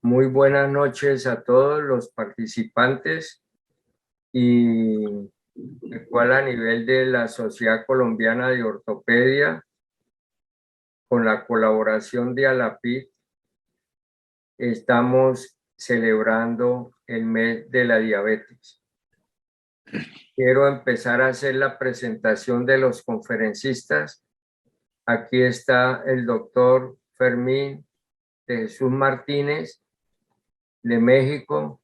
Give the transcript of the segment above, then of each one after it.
Muy buenas noches a todos los participantes y el cual a nivel de la Sociedad Colombiana de Ortopedia, con la colaboración de ALAPID, estamos celebrando el mes de la diabetes. Quiero empezar a hacer la presentación de los conferencistas. Aquí está el doctor Fermín de Jesús Martínez, de México,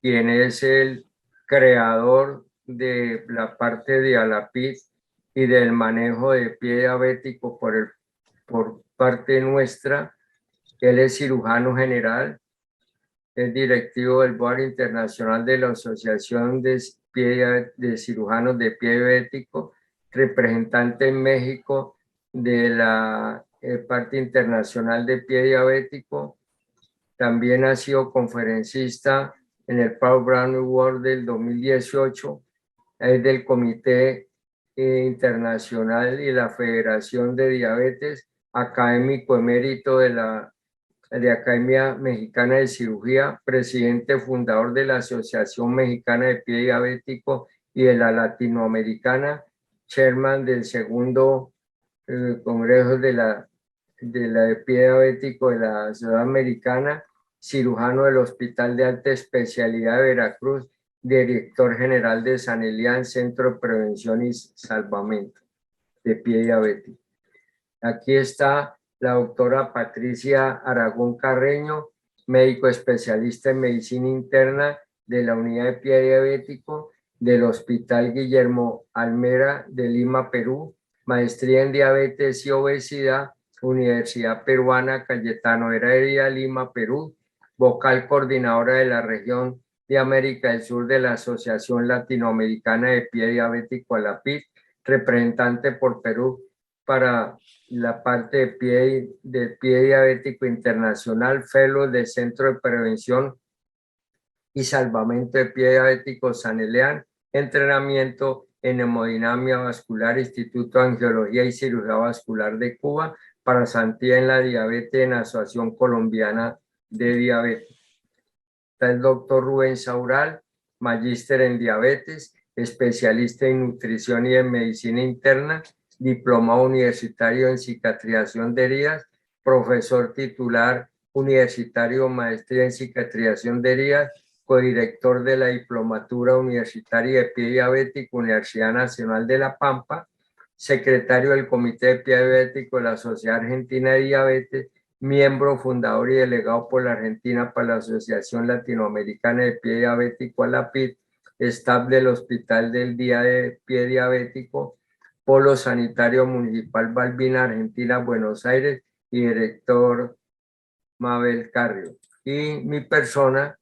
quien es el creador de la parte de ALAPID y del manejo de pie diabético por parte nuestra. Él es cirujano general, es directivo del Board Internacional de la Asociación de Cirujanos de Pie Diabético, representante en México de la parte internacional de pie diabético. También ha sido conferencista en el Paul Brown Award del 2018, es del Comité Internacional y la Federación de Diabetes, académico emérito de la Academia Mexicana de Cirugía, presidente fundador de la Asociación Mexicana de Pie Diabético y de la Latinoamericana, chairman del segundo Congreso de la Pie Diabético de la Ciudad Americana, cirujano del Hospital de Alta Especialidad de Veracruz, director general de San Elian, Centro de Prevención y Salvamento de Pie Diabético. Aquí está la doctora Patricia Aragón Carreño, médico especialista en medicina interna de la unidad de pie diabético del Hospital Guillermo Almera de Lima, Perú, maestría en diabetes y obesidad, Universidad Peruana Cayetano Heredia, Lima, Perú, vocal coordinadora de la región de América del Sur de la Asociación Latinoamericana de Pie Diabético, ALAPID, representante por Perú para la parte de pie diabético internacional, fellow del Centro de Prevención y Salvamento de Pie Diabético San Elian, entrenamiento en hemodinamia vascular, Instituto de Angiología y Cirugía Vascular de Cuba, para pasantía en la diabetes en la Asociación Colombiana de Diabetes. Está el doctor Rubén Saural, magíster en diabetes, especialista en nutrición y en medicina interna, diplomado universitario en cicatrización de heridas, profesor titular universitario, maestría en cicatrización de heridas, codirector de la Diplomatura Universitaria de Pie Diabético, Universidad Nacional de La Pampa, secretario del Comité de Pie Diabético de la Sociedad Argentina de Diabetes, miembro fundador y delegado por la Argentina para la Asociación Latinoamericana de Pie Diabético, ALAPID, staff del Hospital del Día de Pie Diabético, Polo Sanitario Municipal Balbina, Argentina, Buenos Aires, y director Mabel Carrio. Y mi persona,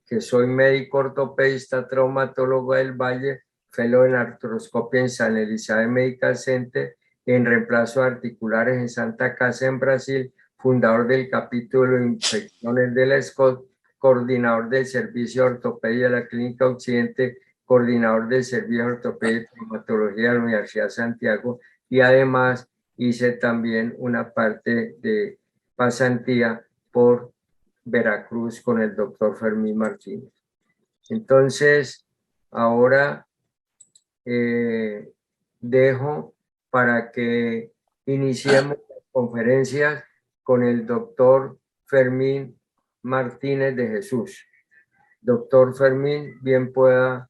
que soy médico ortopedista, traumatólogo del Valle, fellow en artroscopia en San Elizabeth Medical Center, en reemplazo de articulares en Santa Casa en Brasil, fundador del capítulo de infecciones de la SCOT, coordinador del servicio de ortopedia de la Clínica Occidente, coordinador del servicio de ortopedia y traumatología de la Universidad de Santiago, y además hice también una parte de pasantía por Veracruz con el doctor Fermín Martínez. Entonces, ahora dejo para que iniciemos las conferencias con el doctor Fermín Martínez de Jesús. Doctor Fermín, bien pueda,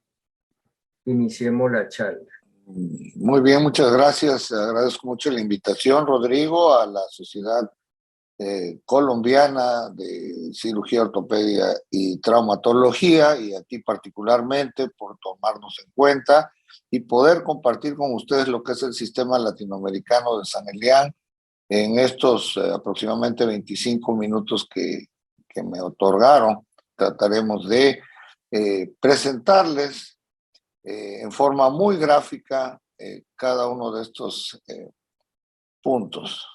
iniciemos la charla. Muy bien, muchas gracias. Agradezco mucho la invitación, Rodrigo, a la Sociedad Colombiana de Cirugía, Ortopedia y Traumatología, y a ti particularmente por tomarnos en cuenta y poder compartir con ustedes lo que es el sistema latinoamericano de San Elian en estos aproximadamente 25 minutos que me otorgaron. Trataremos de presentarles en forma muy gráfica cada uno de estos puntos.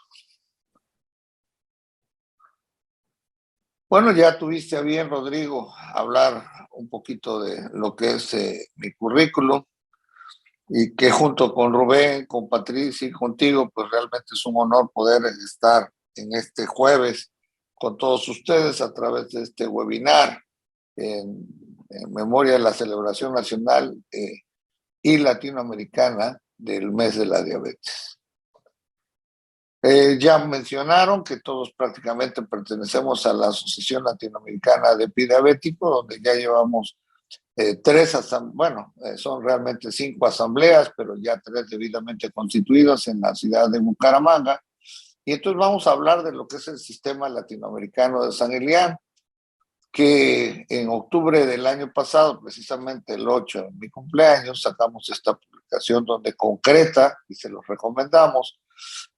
Bueno, ya tuviste a bien, Rodrigo, hablar un poquito de lo que es mi currículum, y que junto con Rubén, con Patricia y contigo, pues realmente es un honor poder estar en este jueves con todos ustedes a través de este webinar en memoria de la celebración nacional y latinoamericana del mes de la diabetes. Ya mencionaron que todos prácticamente pertenecemos a la Asociación Latinoamericana de Diabéticos, donde ya llevamos son realmente 5 asambleas, pero ya 3 debidamente constituidas en la ciudad de Bucaramanga. Y entonces vamos a hablar de lo que es el Sistema Latinoamericano de San Elian, que en octubre del año pasado, precisamente el 8 de mi cumpleaños, sacamos esta publicación donde concreta, y se los recomendamos,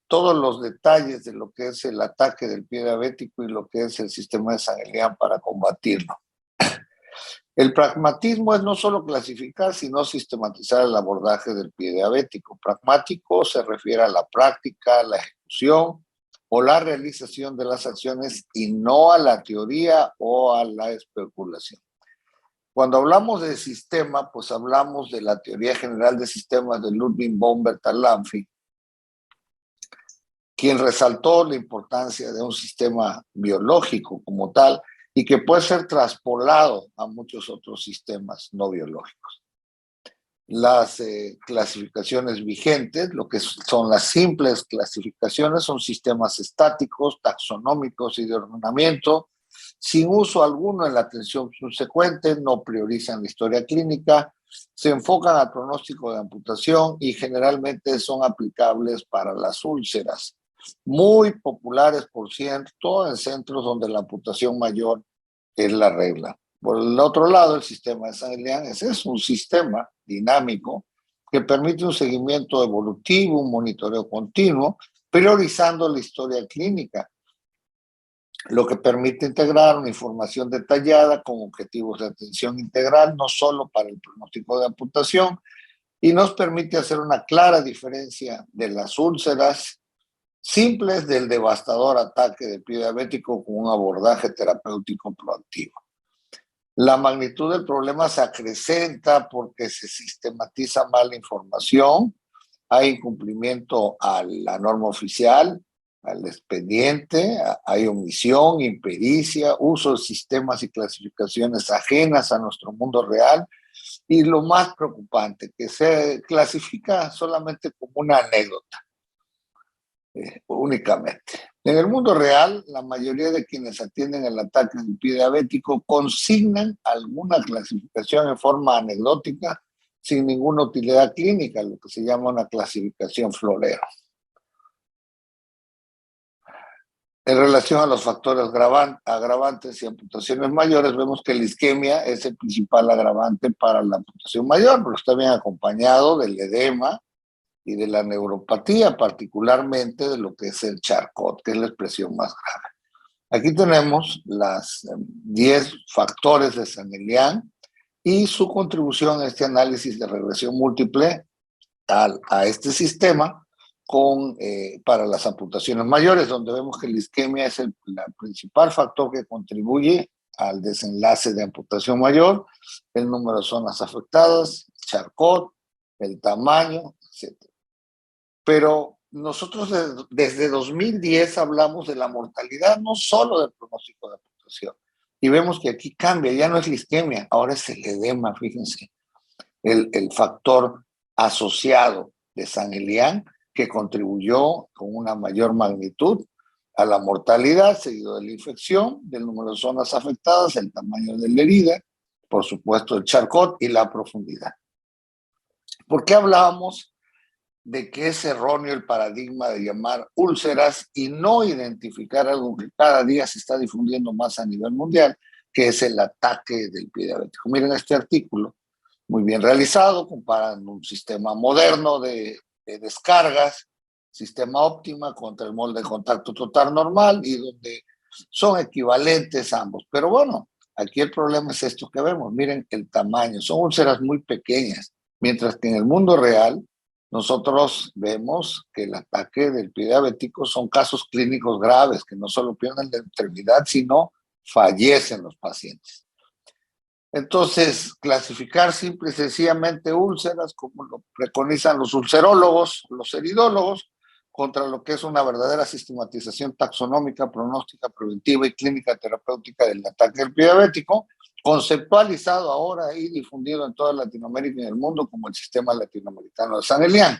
todos los detalles de lo que es el ataque del pie diabético y lo que es el sistema de San Elian para combatirlo. El pragmatismo es no solo clasificar, sino sistematizar el abordaje del pie diabético. Pragmático se refiere a la práctica, la ejecución o la realización de las acciones y no a la teoría o a la especulación. Cuando hablamos de sistema, pues hablamos de la teoría general de sistemas de Ludwig von Bertalanffy, quien resaltó la importancia de un sistema biológico como tal y que puede ser traspolado a muchos otros sistemas no biológicos. Las clasificaciones vigentes, lo que son las simples clasificaciones, son sistemas estáticos, taxonómicos y de ordenamiento, sin uso alguno en la atención subsecuente, no priorizan la historia clínica, se enfocan al pronóstico de amputación y generalmente son aplicables para las úlceras, muy populares, por cierto, en centros donde la amputación mayor es la regla. Por el otro lado, el sistema de San Elian es un sistema dinámico que permite un seguimiento evolutivo, un monitoreo continuo, priorizando la historia clínica, lo que permite integrar una información detallada con objetivos de atención integral, no solo para el pronóstico de amputación, y nos permite hacer una clara diferencia de las úlceras simples del devastador ataque del pie diabético con un abordaje terapéutico proactivo. La magnitud del problema se acrecenta porque se sistematiza mal la información, hay incumplimiento a la norma oficial, al expediente, hay omisión, impericia, uso de sistemas y clasificaciones ajenas a nuestro mundo real, y lo más preocupante, que se clasifica solamente como una anécdota. Únicamente. En el mundo real, la mayoría de quienes atienden el ataque del pie diabético consignan alguna clasificación en forma anecdótica sin ninguna utilidad clínica, lo que se llama una clasificación florero. En relación a los factores agravantes y amputaciones mayores, vemos que la isquemia es el principal agravante para la amputación mayor, pero está bien acompañado del edema y de la neuropatía, particularmente de lo que es el Charcot, que es la expresión más grave. Aquí tenemos las 10 factores de San Elian y su contribución a este análisis de regresión múltiple a este sistema para las amputaciones mayores, donde vemos que la isquemia es el principal factor que contribuye al desenlace de amputación mayor, el número de zonas afectadas, Charcot, el tamaño, etc. Pero nosotros desde 2010 hablamos de la mortalidad, no solo del pronóstico de amputación. Y vemos que aquí cambia, ya no es la isquemia, ahora es el edema, fíjense, el factor asociado de San Elian que contribuyó con una mayor magnitud a la mortalidad, seguido de la infección, del número de zonas afectadas, el tamaño de la herida, por supuesto el Charcot y la profundidad. ¿Por qué hablábamos de que es erróneo el paradigma de llamar úlceras y no identificar algo que cada día se está difundiendo más a nivel mundial, que es el ataque del pie diabético? Miren este artículo, muy bien realizado, comparan un sistema moderno de descargas, sistema óptima contra el molde de contacto total normal, y donde son equivalentes ambos. Pero bueno, aquí el problema es esto que vemos, miren el tamaño, son úlceras muy pequeñas, mientras que en el mundo real nosotros vemos que el ataque del pie diabético son casos clínicos graves, que no solo pierden la extremidad, sino fallecen los pacientes. Entonces, clasificar simple y sencillamente úlceras, como lo preconizan los ulcerólogos, los heridólogos, contra lo que es una verdadera sistematización taxonómica, pronóstica, preventiva y clínica terapéutica del ataque del pie diabético, conceptualizado ahora y difundido en toda Latinoamérica y en el mundo como el Sistema Latinoamericano de San Elian.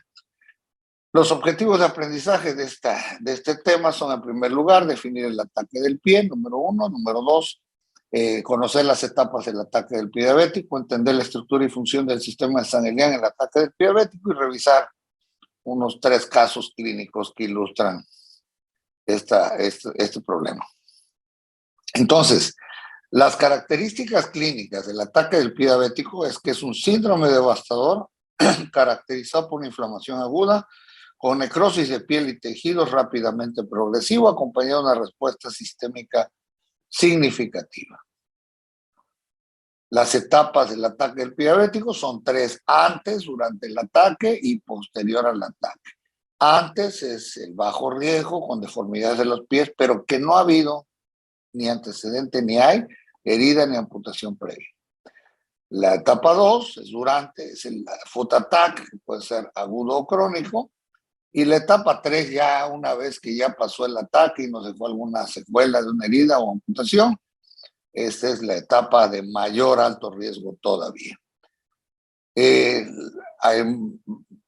Los objetivos de aprendizaje de este tema son, en primer lugar, definir el ataque del pie, número 1. Número 2, conocer las etapas del ataque del pie diabético, entender la estructura y función del sistema de San Elian en el ataque del pie diabético y revisar unos 3 casos clínicos que ilustran este problema. Entonces, las características clínicas del ataque del pie diabético es que es un síndrome devastador caracterizado por una inflamación aguda con necrosis de piel y tejidos rápidamente progresivo, acompañado de una respuesta sistémica significativa. Las etapas del ataque del pie diabético son 3: antes, durante el ataque y posterior al ataque. Antes es el bajo riesgo con deformidades de los pies, pero que no ha habido ni antecedente ni hay herida ni amputación previa. La etapa 2 es durante, es el foot attack, que puede ser agudo o crónico. Y la etapa 3, ya una vez que ya pasó el ataque y nos dejó alguna secuela de una herida o amputación, esta es la etapa de mayor alto riesgo todavía. Hay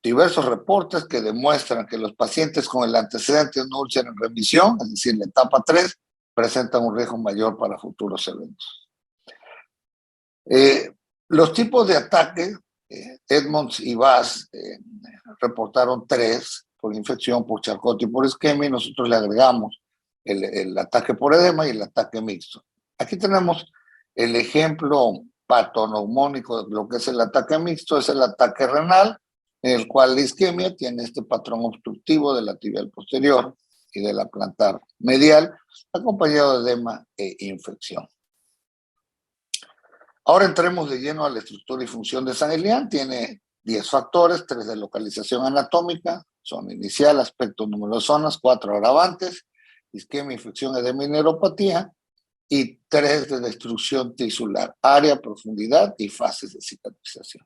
diversos reportes que demuestran que los pacientes con el antecedente de una úlcera en remisión, es decir, la etapa 3, presentan un riesgo mayor para futuros eventos. Los tipos de ataque, Edmonds y Bass reportaron 3, por infección, por Charcot y por isquemia, y nosotros le agregamos el ataque por edema y el ataque mixto. Aquí tenemos el ejemplo patoneumónico de lo que es el ataque mixto, es el ataque renal, en el cual la isquemia tiene este patrón obstructivo de la tibial posterior y de la plantar medial, acompañado de edema e infección. Ahora entremos de lleno a la estructura y función de San Elian. Tiene 10 factores, 3 de localización anatómica, zona inicial, aspecto, número de zonas, 4 agravantes, isquemia, infección, edema y neuropatía, y 3 de destrucción tisular, área, profundidad y fases de cicatrización.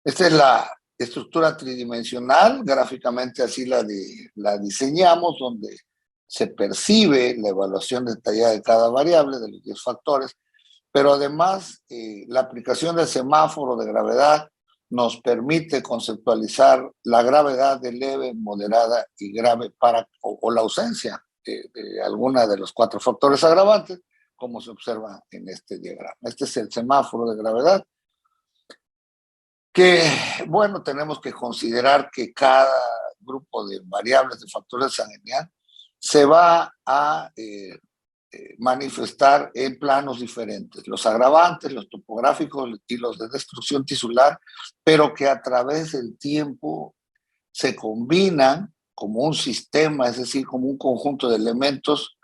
Esta es la estructura tridimensional, gráficamente así la diseñamos, donde se percibe la evaluación detallada de cada variable de los 10 factores, pero además la aplicación del semáforo de gravedad nos permite conceptualizar la gravedad de leve, moderada y grave o la ausencia de alguna de los 4 factores agravantes, como se observa en este diagrama. Este es el semáforo de gravedad, que, bueno, tenemos que considerar que cada grupo de variables de factores de San Elian se va a manifestar en planos diferentes, los agravantes, los topográficos y los de destrucción tisular, pero que a través del tiempo se combinan como un sistema, es decir, como un conjunto de elementos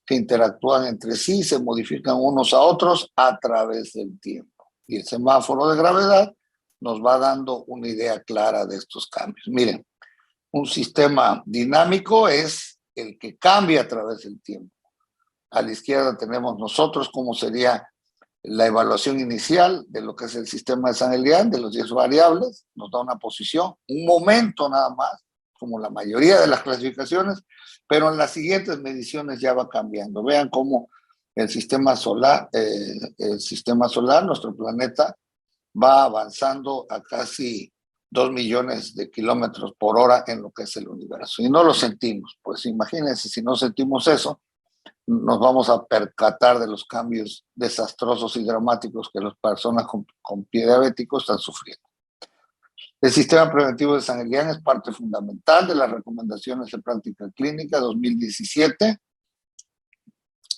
que interactúan entre sí, se modifican unos a otros a través del tiempo. Y el semáforo de gravedad nos va dando una idea clara de estos cambios. Miren, un sistema dinámico es el que cambia a través del tiempo. A la izquierda tenemos nosotros cómo sería la evaluación inicial de lo que es el sistema de San Elian, de los 10 variables, nos da una posición, un momento nada más, como la mayoría de las clasificaciones, pero en las siguientes mediciones ya va cambiando. Vean cómo el sistema solar, nuestro planeta, va avanzando a casi 2 millones de kilómetros por hora en lo que es el universo. Y no lo sentimos, pues imagínense, si no sentimos eso, nos vamos a percatar de los cambios desastrosos y dramáticos que las personas con pie diabético están sufriendo. El sistema preventivo de San Elian es parte fundamental de las recomendaciones de práctica clínica 2017.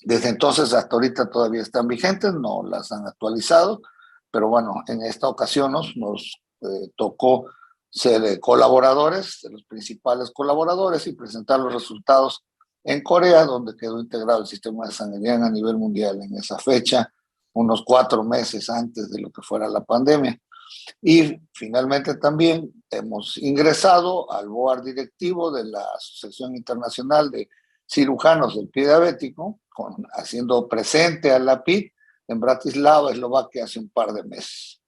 Desde entonces hasta ahorita todavía están vigentes, no las han actualizado, pero bueno, en esta ocasión nos tocó ser colaboradores, de los principales colaboradores, y presentar los resultados en Corea, donde quedó integrado el sistema de San Elian a nivel mundial en esa fecha, unos 4 meses antes de lo que fuera la pandemia. Y finalmente también hemos ingresado al board directivo de la Asociación Internacional de Cirujanos del Pie Diabético, haciendo presente a la PID en Bratislava, Eslovaquia, hace un par de meses.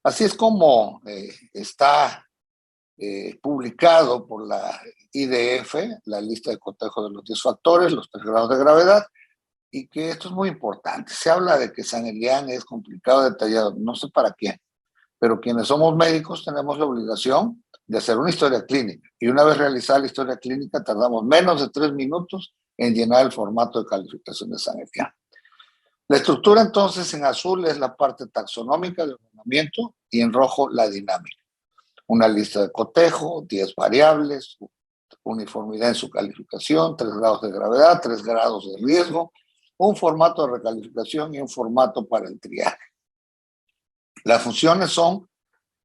Así es como está publicado por la IDF, la lista de cotejo de los 10 factores, los 3 grados de gravedad, y que esto es muy importante. Se habla de que San Elian es complicado, detallado, no sé para quién, pero quienes somos médicos tenemos la obligación de hacer una historia clínica, y una vez realizada la historia clínica tardamos menos de 3 minutos en llenar el formato de calificación de San Elian. La estructura entonces en azul es la parte taxonómica del ordenamiento y en rojo la dinámica. Una lista de cotejo, 10 variables, uniformidad en su calificación, 3 grados de gravedad, 3 grados de riesgo, un formato de recalificación y un formato para el triaje. Las funciones son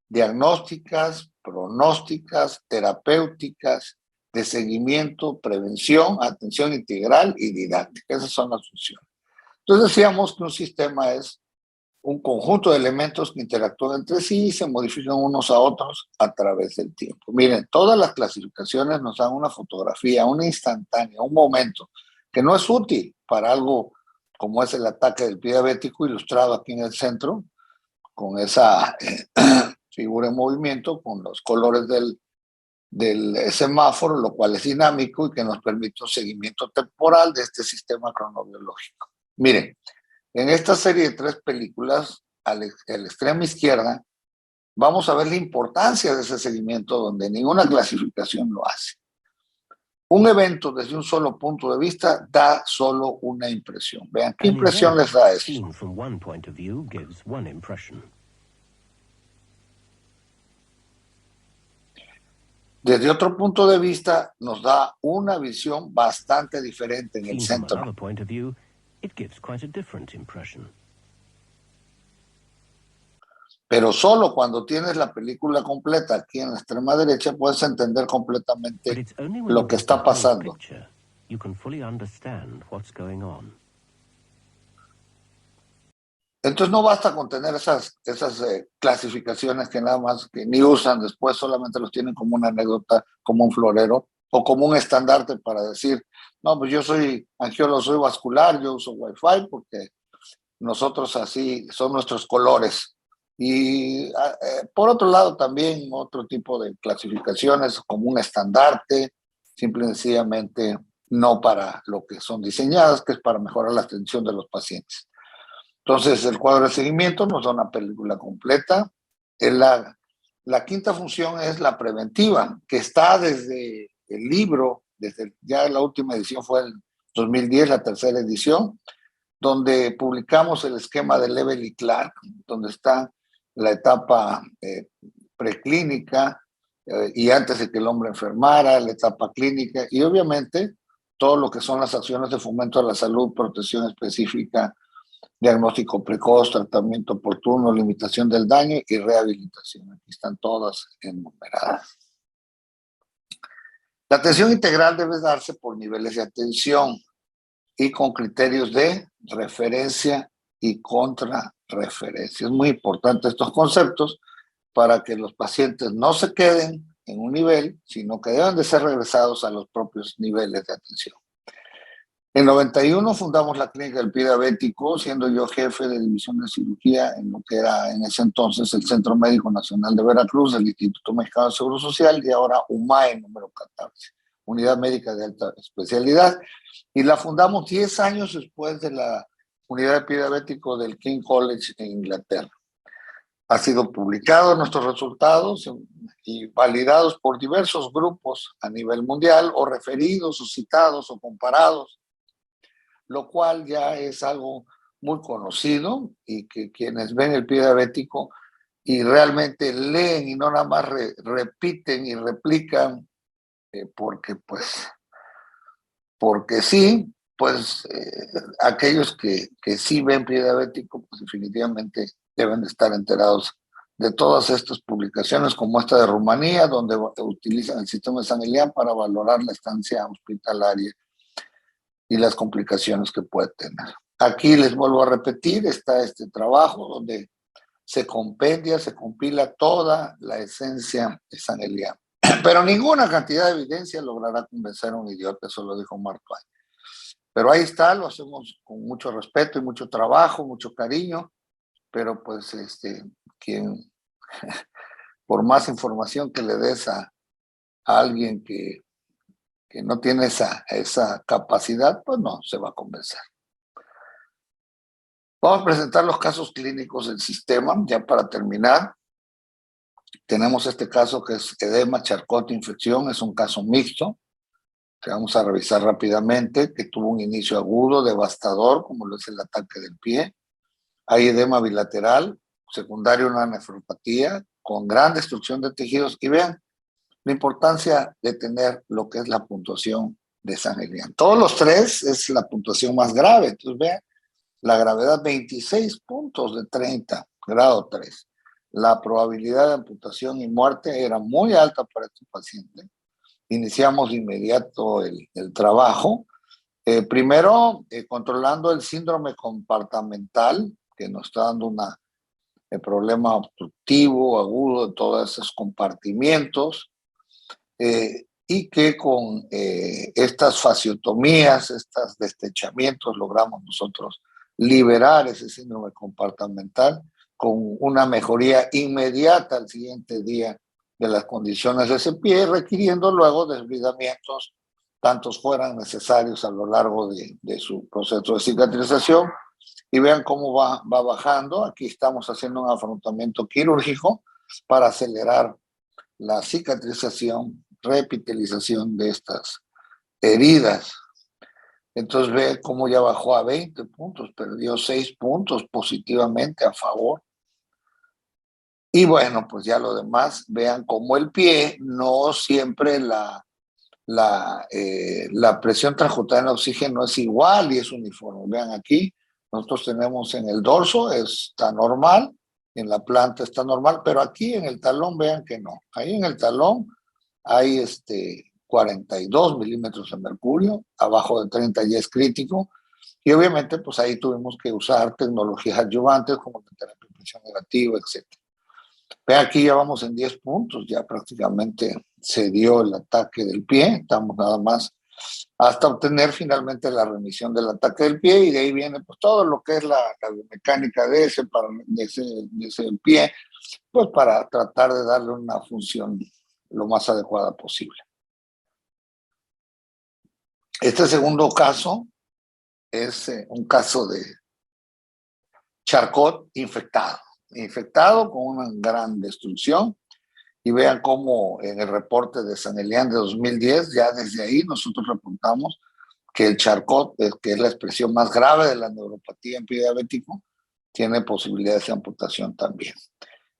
diagnósticas, pronósticas, terapéuticas, de seguimiento, prevención, atención integral y didáctica. Esas son las funciones. Entonces decíamos que un sistema es un conjunto de elementos que interactúan entre sí y se modifican unos a otros a través del tiempo. Miren, todas las clasificaciones nos dan una fotografía, una instantánea, un momento que no es útil para algo como es el ataque del pie diabético, ilustrado aquí en el centro, con esa figura en movimiento, con los colores del semáforo, lo cual es dinámico y que nos permite un seguimiento temporal de este sistema cronobiológico. Miren, en esta serie de 3 películas, a la extrema izquierda, vamos a ver la importancia de ese seguimiento donde ninguna clasificación lo hace. Un evento desde un solo punto de vista da solo una impresión. Vean, ¿qué impresión les da esto? Desde otro punto de vista nos da una visión bastante diferente en el centro. Pero solo cuando tienes la película completa aquí en la extrema derecha puedes entender completamente lo que está pasando. Entonces no basta con tener esas clasificaciones que nada más que ni usan después, solamente los tienen como una anécdota, como un florero o como un estandarte para decir, no, pues yo soy angiólogo, soy vascular, yo uso Wi-Fi porque nosotros así son nuestros colores. Y por otro lado también otro tipo de clasificaciones como un estandarte, simple y sencillamente no para lo que son diseñadas, que es para mejorar la atención de los pacientes. Entonces el cuadro de seguimiento nos da una película completa. La quinta función es la preventiva, que está desde el libro, ya la última edición fue el 2010, la tercera edición, donde publicamos el esquema de Level y Clark, donde está la etapa preclínica y antes de que el hombre enfermara, la etapa clínica y obviamente todo lo que son las acciones de fomento a la salud, protección específica, diagnóstico precoz, tratamiento oportuno, limitación del daño y rehabilitación. Aquí están todas enumeradas. La atención integral debe darse por niveles de atención y con criterios de referencia y contrarreferencia. Es muy importante estos conceptos para que los pacientes no se queden en un nivel, sino que deben de ser regresados a los propios niveles de atención. En 91 fundamos la Clínica del Pie Diabético, siendo yo jefe de división de cirugía en lo que era en ese entonces el Centro Médico Nacional de Veracruz, del Instituto Mexicano de Seguro Social y ahora UMAE número 14, Unidad Médica de Alta Especialidad. Y la fundamos 10 años después de la Unidad de Pie Diabético del King College en Inglaterra. Ha sido publicado nuestros resultados y validados por diversos grupos a nivel mundial o referidos o citados o comparados, lo cual ya es algo muy conocido y que quienes ven el pie diabético y realmente leen y no nada más repiten y replican porque sí, pues aquellos que sí ven pie diabético, pues definitivamente deben de estar enterados de todas estas publicaciones, como esta de Rumanía, donde utilizan el sistema de San Elian para valorar la estancia hospitalaria y las complicaciones que puede tener. Aquí les vuelvo a repetir, está este trabajo donde se compendia, se compila toda la esencia de San Elian. Pero ninguna cantidad de evidencia logrará convencer a un idiota, eso lo dijo Mark Twain. Pero ahí está, lo hacemos con mucho respeto y mucho trabajo, mucho cariño, pero pues quien por más información que le des a a alguien que no tiene esa capacidad, pues no se va a convencer. Vamos a presentar los casos clínicos del sistema, ya para terminar. Tenemos este caso que es edema, charcot, infección, es un caso mixto, que vamos a revisar rápidamente, que tuvo un inicio agudo, devastador, como lo es el ataque del pie. Hay edema bilateral, secundario a una nefropatía, con gran destrucción de tejidos. Y vean la importancia de tener lo que es la puntuación de San Elian. Todos los tres es la puntuación más grave. Entonces vean, la gravedad 26 puntos de 30, grado 3. La probabilidad de amputación y muerte era muy alta para este paciente. Iniciamos de inmediato el trabajo. Primero, controlando el síndrome compartamental, que nos está dando un problema obstructivo, agudo de todos esos compartimientos, y que con estas fasciotomías, estos destechamientos, logramos nosotros liberar ese síndrome compartamental con una mejoría inmediata al siguiente día de las condiciones de ese pie, requiriendo luego desbridamientos, tantos fueran necesarios a lo largo de su proceso de cicatrización. Y vean cómo va bajando. Aquí estamos haciendo un afrontamiento quirúrgico para acelerar la cicatrización, reepitelización de estas heridas. Entonces ve cómo ya bajó a 20 puntos, perdió 6 puntos positivamente a favor. Y bueno, pues ya lo demás, vean cómo el pie no siempre la presión transcutánea de oxígeno es igual y es uniforme. Vean aquí, nosotros tenemos en el dorso, está normal, en la planta está normal, pero aquí en el talón vean que no. Ahí en el talón hay 42 milímetros de mercurio, abajo de 30 ya es crítico, y obviamente pues ahí tuvimos que usar tecnologías adyuvantes como la terapia de presión negativa, etc. Ve aquí ya vamos en 10 puntos, ya prácticamente se dio el ataque del pie, estamos nada más hasta obtener finalmente la remisión del ataque del pie, y de ahí viene pues todo lo que es la biomecánica de ese pie, pues para tratar de darle una función lo más adecuada posible. Este segundo caso es un caso de Charcot infectado con una gran destrucción. Y vean cómo en el reporte de San Elian de 2010, ya desde ahí nosotros reportamos que el Charcot, que es la expresión más grave de la neuropatía en pie diabético, tiene posibilidades de amputación también.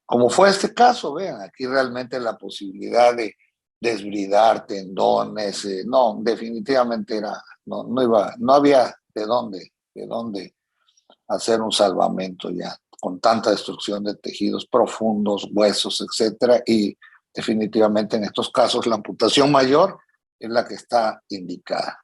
Como fue este caso, vean, aquí realmente la posibilidad de desbridar tendones, no, definitivamente no había de dónde hacer un salvamento ya, con tanta destrucción de tejidos profundos, huesos, etcétera, y definitivamente en estos casos la amputación mayor es la que está indicada.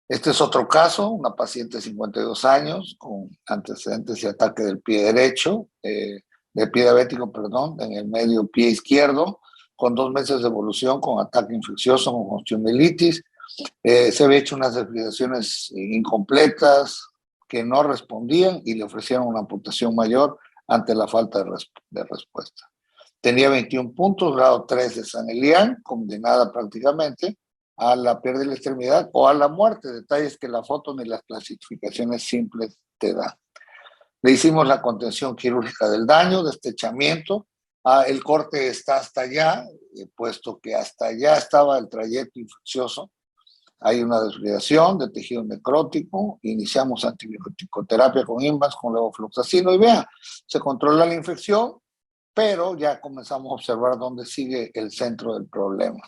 Este es otro caso, una paciente de 52 años con antecedentes de ataque del pie derecho, del pie diabético, perdón, en el medio pie izquierdo, con 2 meses de evolución, con ataque infeccioso, con osteomielitis. Se había hecho unas desbridaciones incompletas que no respondían y le ofrecieron una amputación mayor ante la falta de respuesta. Tenía 21 puntos, grado 3 de San Elian, condenada prácticamente a la pérdida de la extremidad o a la muerte, detalles que la foto ni las clasificaciones simples te dan. Le hicimos la contención quirúrgica del daño, destechamiento. El corte está hasta allá, puesto que hasta allá estaba el trayecto infeccioso. Hay una desviación de tejido necrótico, iniciamos antibioticoterapia con INVAS, con levofloxacino, y vean, se controla la infección, pero ya comenzamos a observar dónde sigue el centro del problema.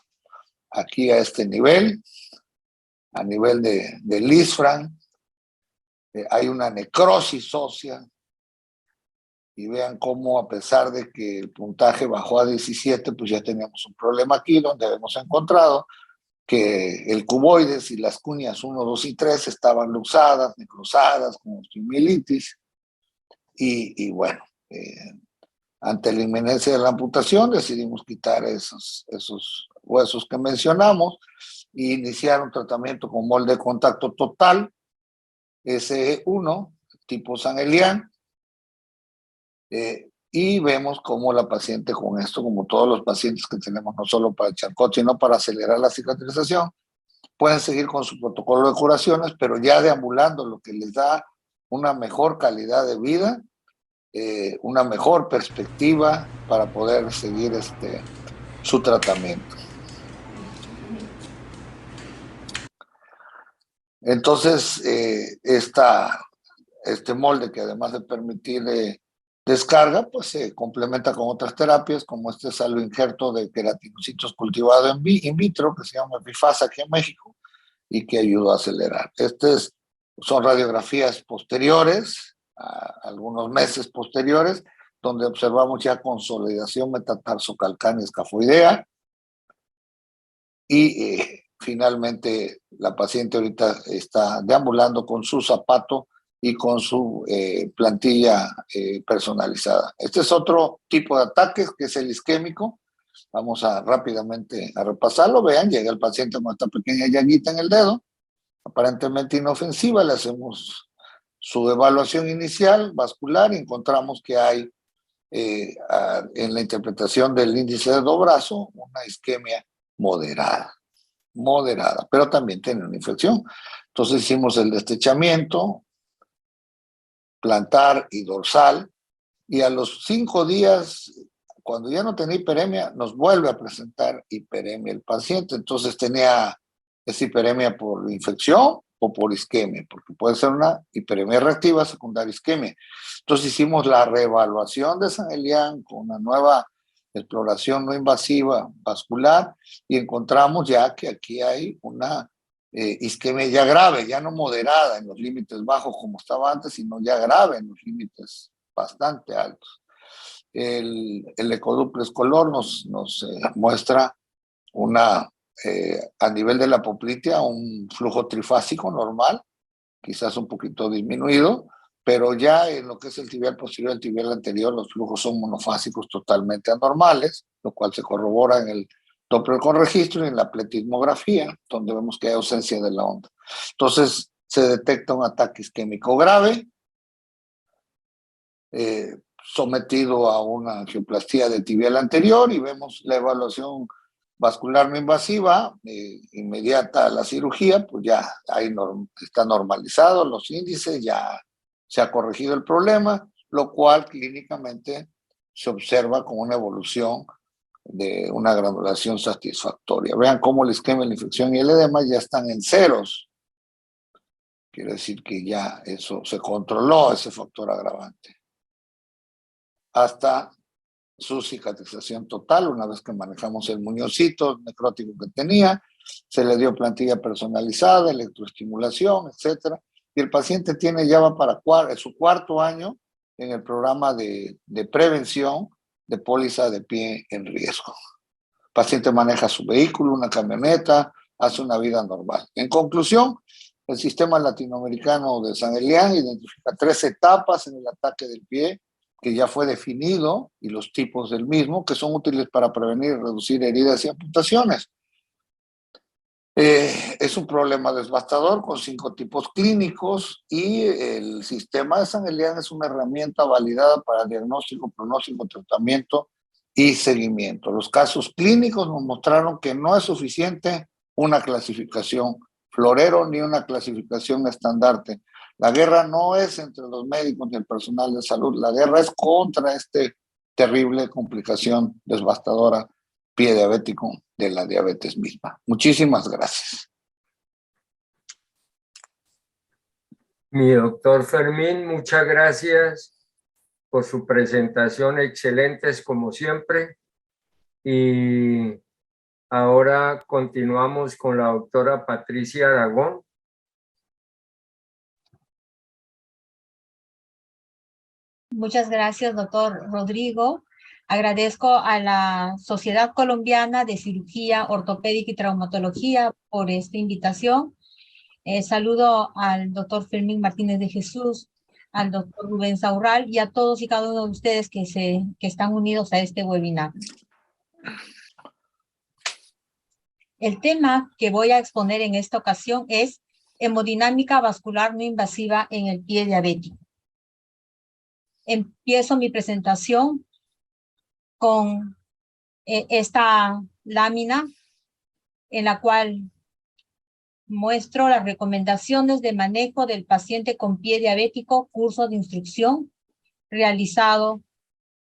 Aquí a este nivel, a nivel de Lisfranc, hay una necrosis ósea, y vean cómo a pesar de que el puntaje bajó a 17, pues ya teníamos un problema aquí donde hemos encontrado que el cuboides y las cuñas 1, 2 y 3 estaban luxadas, necrosadas, con osteomielitis, y bueno, ante la inminencia de la amputación decidimos quitar esos huesos que mencionamos e iniciar un tratamiento con molde de contacto total, SE1, tipo San Elian, y vemos cómo la paciente con esto, como todos los pacientes que tenemos, no solo para el Charcot, sino para acelerar la cicatrización, pueden seguir con su protocolo de curaciones, pero ya deambulando, lo que les da una mejor calidad de vida, una mejor perspectiva para poder seguir su tratamiento. Entonces, este molde, que además de permitir descarga, pues se complementa con otras terapias, como este saloinjerto de queratinocitos cultivado in vitro, que se llama Bifasa aquí en México, y que ayudó a acelerar. Son radiografías posteriores, algunos meses posteriores, donde observamos ya consolidación metatarsocalcánea escafoidea, y finalmente la paciente ahorita está deambulando con su zapato y con su plantilla personalizada. Este es otro tipo de ataques, que es el isquémico. Vamos rápidamente a repasarlo. Vean, llega el paciente con esta pequeña llaguita en el dedo, aparentemente inofensiva. Le hacemos su evaluación inicial vascular y encontramos que hay en la interpretación del índice de dobrazo una isquemia moderada, pero también tiene una infección. Entonces hicimos el destrechamiento plantar y dorsal, y a los 5 días, cuando ya no tenía hiperemia, nos vuelve a presentar hiperemia el paciente. Entonces tenía esa hiperemia por infección o por isquemia, porque puede ser una hiperemia reactiva secundaria isquemia. Entonces hicimos la reevaluación de San Elian con una nueva exploración no invasiva vascular, y encontramos ya que aquí hay una isquemia ya grave, ya no moderada en los límites bajos como estaba antes, sino ya grave en los límites bastante altos. El ecoduplex color nos muestra a nivel de la poplitea un flujo trifásico normal, quizás un poquito disminuido, pero ya en lo que es el tibial posterior y el tibial anterior, los flujos son monofásicos totalmente anormales, lo cual se corrobora en el Doppler con registro y en la pletismografía, donde vemos que hay ausencia de la onda. Entonces, se detecta un ataque isquémico grave, sometido a una angioplastía de tibial anterior, y vemos la evaluación vascular no invasiva inmediata a la cirugía. Pues ya ahí está normalizado los índices, ya se ha corregido el problema, lo cual clínicamente se observa como una evolución de una granulación satisfactoria. Vean cómo la isquemia, la infección y el edema ya están en ceros. Quiere decir que ya eso se controló, ese factor agravante, hasta su cicatrización total. Una vez que manejamos el muñoncito necrótico que tenía, se le dio plantilla personalizada, electroestimulación, etcétera, y el paciente ya va para su 4º año en el programa de prevención de póliza de pie en riesgo. El paciente maneja su vehículo, una camioneta, hace una vida normal. En conclusión, el sistema latinoamericano de San Elian identifica 3 etapas en el ataque del pie, que ya fue definido, y los tipos del mismo, que son útiles para prevenir y reducir heridas y amputaciones. Es un problema devastador con 5 tipos clínicos, y el sistema de San Elian es una herramienta validada para diagnóstico, pronóstico, tratamiento y seguimiento. Los casos clínicos nos mostraron que no es suficiente una clasificación florero ni una clasificación estandarte. La guerra no es entre los médicos ni el personal de salud, la guerra es contra esta terrible complicación devastadora, pie diabético, de la diabetes misma. Muchísimas gracias. Mi doctor Fermín, muchas gracias por su presentación, excelentes como siempre. Y ahora continuamos con la doctora Patricia Aragón. Muchas gracias, doctor Rodrigo. Agradezco a la Sociedad Colombiana de Cirugía Ortopédica y Traumatología por esta invitación. Saludo al doctor Fermín Martínez de Jesús, al doctor Rubén Saurral y a todos y cada uno de ustedes que están unidos a este webinar. El tema que voy a exponer en esta ocasión es hemodinámica vascular no invasiva en el pie diabético. Empiezo mi presentación con esta lámina en la cual muestro las recomendaciones de manejo del paciente con pie diabético, curso de instrucción realizado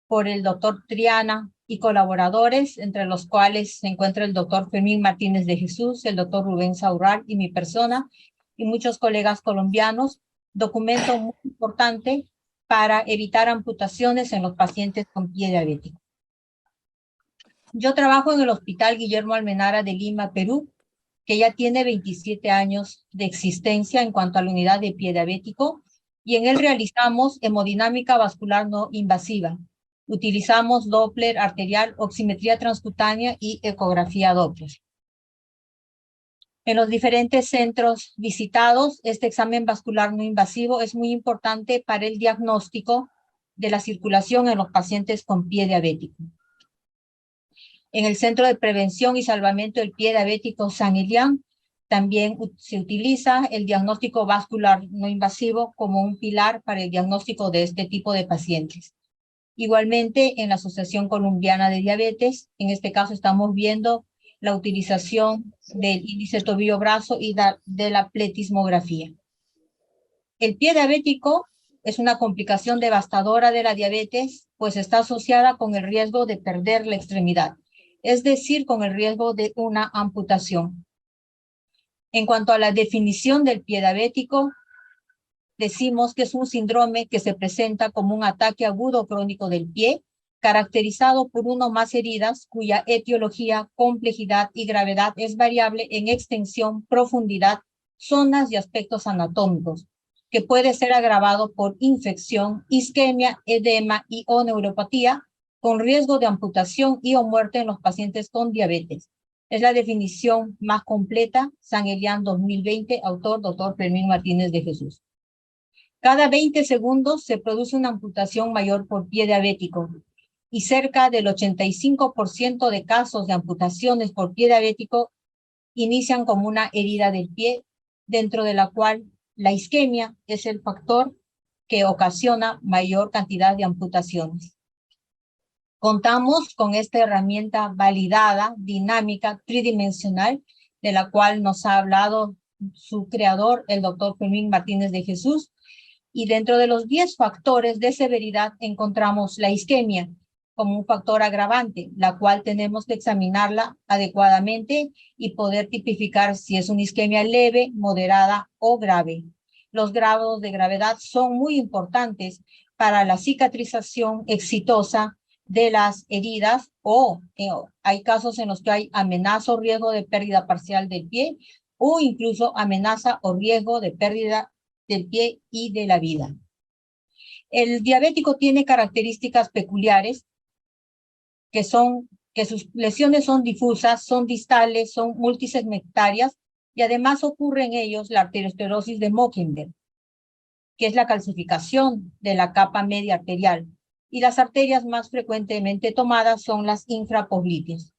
por el doctor Triana y colaboradores, entre los cuales se encuentra el doctor Fermín Martínez de Jesús, el doctor Rubén Saurral y mi persona, y muchos colegas colombianos. Documento muy importante para evitar amputaciones en los pacientes con pie diabético. Yo trabajo en el Hospital Guillermo Almenara de Lima, Perú, que ya tiene 27 años de existencia en cuanto a la unidad de pie diabético, y en él realizamos hemodinámica vascular no invasiva. Utilizamos Doppler arterial, oximetría transcutánea y ecografía Doppler. En los diferentes centros visitados, este examen vascular no invasivo es muy importante para el diagnóstico de la circulación en los pacientes con pie diabético. En el Centro de Prevención y Salvamento del Pie Diabético San Elian también se utiliza el diagnóstico vascular no invasivo como un pilar para el diagnóstico de este tipo de pacientes. Igualmente, en la Asociación Colombiana de Diabetes, en este caso estamos viendo la utilización del índice tobillo-brazo y de la pletismografía. El pie diabético es una complicación devastadora de la diabetes, pues está asociada con el riesgo de perder la extremidad, es decir, con el riesgo de una amputación. En cuanto a la definición del pie diabético, decimos que es un síndrome que se presenta como un ataque agudo crónico del pie, caracterizado por una o más heridas cuya etiología, complejidad y gravedad es variable en extensión, profundidad, zonas y aspectos anatómicos, que puede ser agravado por infección, isquemia, edema y o neuropatía, con riesgo de amputación y o muerte en los pacientes con diabetes. Es la definición más completa, San Elian 2020, autor Dr. Fermín Martínez de Jesús. Cada 20 segundos se produce una amputación mayor por pie diabético y cerca del 85% de casos de amputaciones por pie diabético inician como una herida del pie, dentro de la cual la isquemia es el factor que ocasiona mayor cantidad de amputaciones. Contamos con esta herramienta validada, dinámica, tridimensional, de la cual nos ha hablado su creador, el doctor Fermín Martínez de Jesús, y dentro de los 10 factores de severidad encontramos la isquemia como un factor agravante, la cual tenemos que examinarla adecuadamente y poder tipificar si es una isquemia leve, moderada o grave. Los grados de gravedad son muy importantes para la cicatrización exitosa de las heridas, o hay casos en los que hay amenaza o riesgo de pérdida parcial del pie, o incluso amenaza o riesgo de pérdida del pie y de la vida. El diabético tiene características peculiares que sus lesiones son difusas, son distales, son multisegmentarias, y además ocurre en ellos la arteriosclerosis de Mockenberg, que es la calcificación de la capa media arterial, y las arterias más frecuentemente tomadas son las infrapopliteas.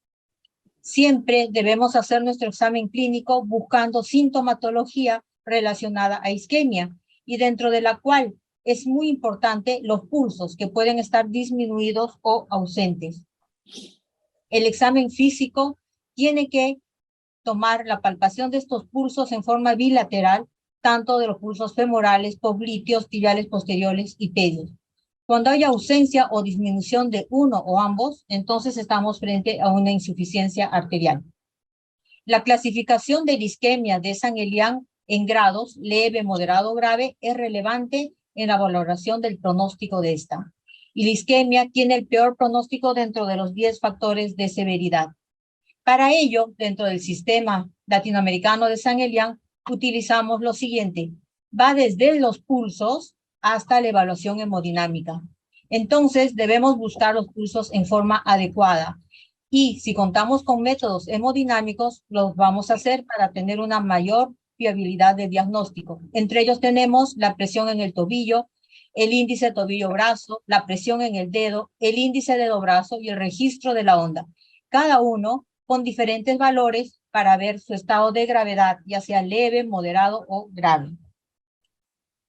Siempre debemos hacer nuestro examen clínico buscando sintomatología relacionada a isquemia, y dentro de la cual es muy importante los pulsos, que pueden estar disminuidos o ausentes. El examen físico tiene que tomar la palpación de estos pulsos en forma bilateral, tanto de los pulsos femorales, popliteos, tibiales posteriores y pedios. Cuando hay ausencia o disminución de uno o ambos, entonces estamos frente a una insuficiencia arterial. La clasificación de la isquemia de San Elian en grados, leve, moderado o grave, es relevante en la valoración del pronóstico de esta. Y la isquemia tiene el peor pronóstico dentro de los 10 factores de severidad. Para ello, dentro del sistema latinoamericano de San Elian, utilizamos lo siguiente. Va desde los pulsos hasta la evaluación hemodinámica. Entonces, debemos buscar los pulsos en forma adecuada. Y si contamos con métodos hemodinámicos, los vamos a hacer para tener una mayor fiabilidad de diagnóstico. Entre ellos tenemos la presión en el tobillo, el índice tobillo-brazo, la presión en el dedo, el índice dedo-brazo y el registro de la onda. Cada uno con diferentes valores para ver su estado de gravedad, ya sea leve, moderado o grave.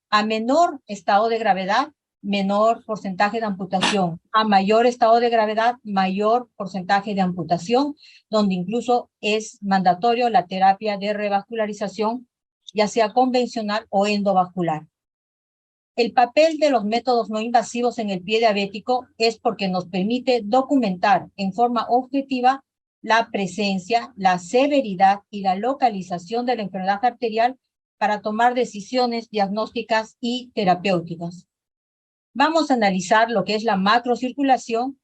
A menor estado de gravedad, menor porcentaje de amputación. A mayor estado de gravedad, mayor porcentaje de amputación, donde incluso es mandatorio la terapia de revascularización, ya sea convencional o endovascular. El papel de los métodos no invasivos en el pie diabético es porque nos permite documentar en forma objetiva la presencia, la severidad y la localización de la enfermedad arterial para tomar decisiones diagnósticas y terapéuticas. Vamos a analizar lo que es la macrocirculación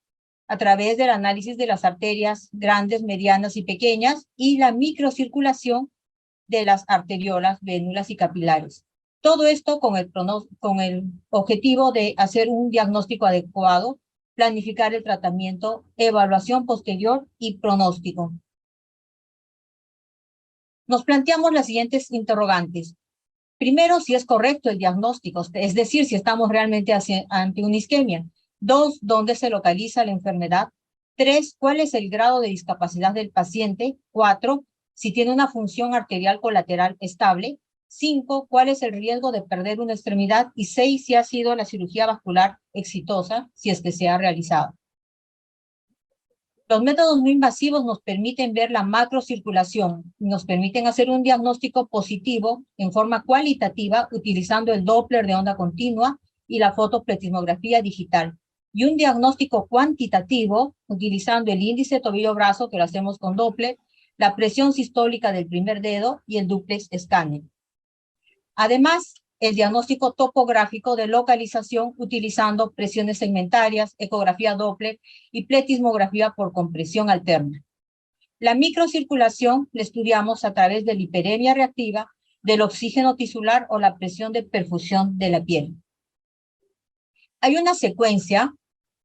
a través del análisis de las arterias grandes, medianas y pequeñas y la microcirculación de las arteriolas, vénulas y capilares. Todo esto con el objetivo de hacer un diagnóstico adecuado, planificar el tratamiento, evaluación posterior y pronóstico. Nos planteamos las siguientes interrogantes. Primero, si es correcto el diagnóstico, es decir, si estamos realmente ante una isquemia. 2, ¿dónde se localiza la enfermedad? 3, ¿cuál es el grado de discapacidad del paciente? 4, si tiene una función arterial colateral estable. 5, ¿cuál es el riesgo de perder una extremidad? Y 6, si ha sido la cirugía vascular exitosa, si es que se ha realizado. Los métodos no invasivos nos permiten ver la macrocirculación, nos permiten hacer un diagnóstico positivo en forma cualitativa utilizando el Doppler de onda continua y la fotopletismografía digital. Y un diagnóstico cuantitativo utilizando el índice tobillo-brazo, que lo hacemos con Doppler, la presión sistólica del primer dedo y el duplex scanner. Además, el diagnóstico topográfico de localización utilizando presiones segmentarias, ecografía Doppler y pletismografía por compresión alterna. La microcirculación la estudiamos a través de la hiperemia reactiva, del oxígeno tisular o la presión de perfusión de la piel. Hay una secuencia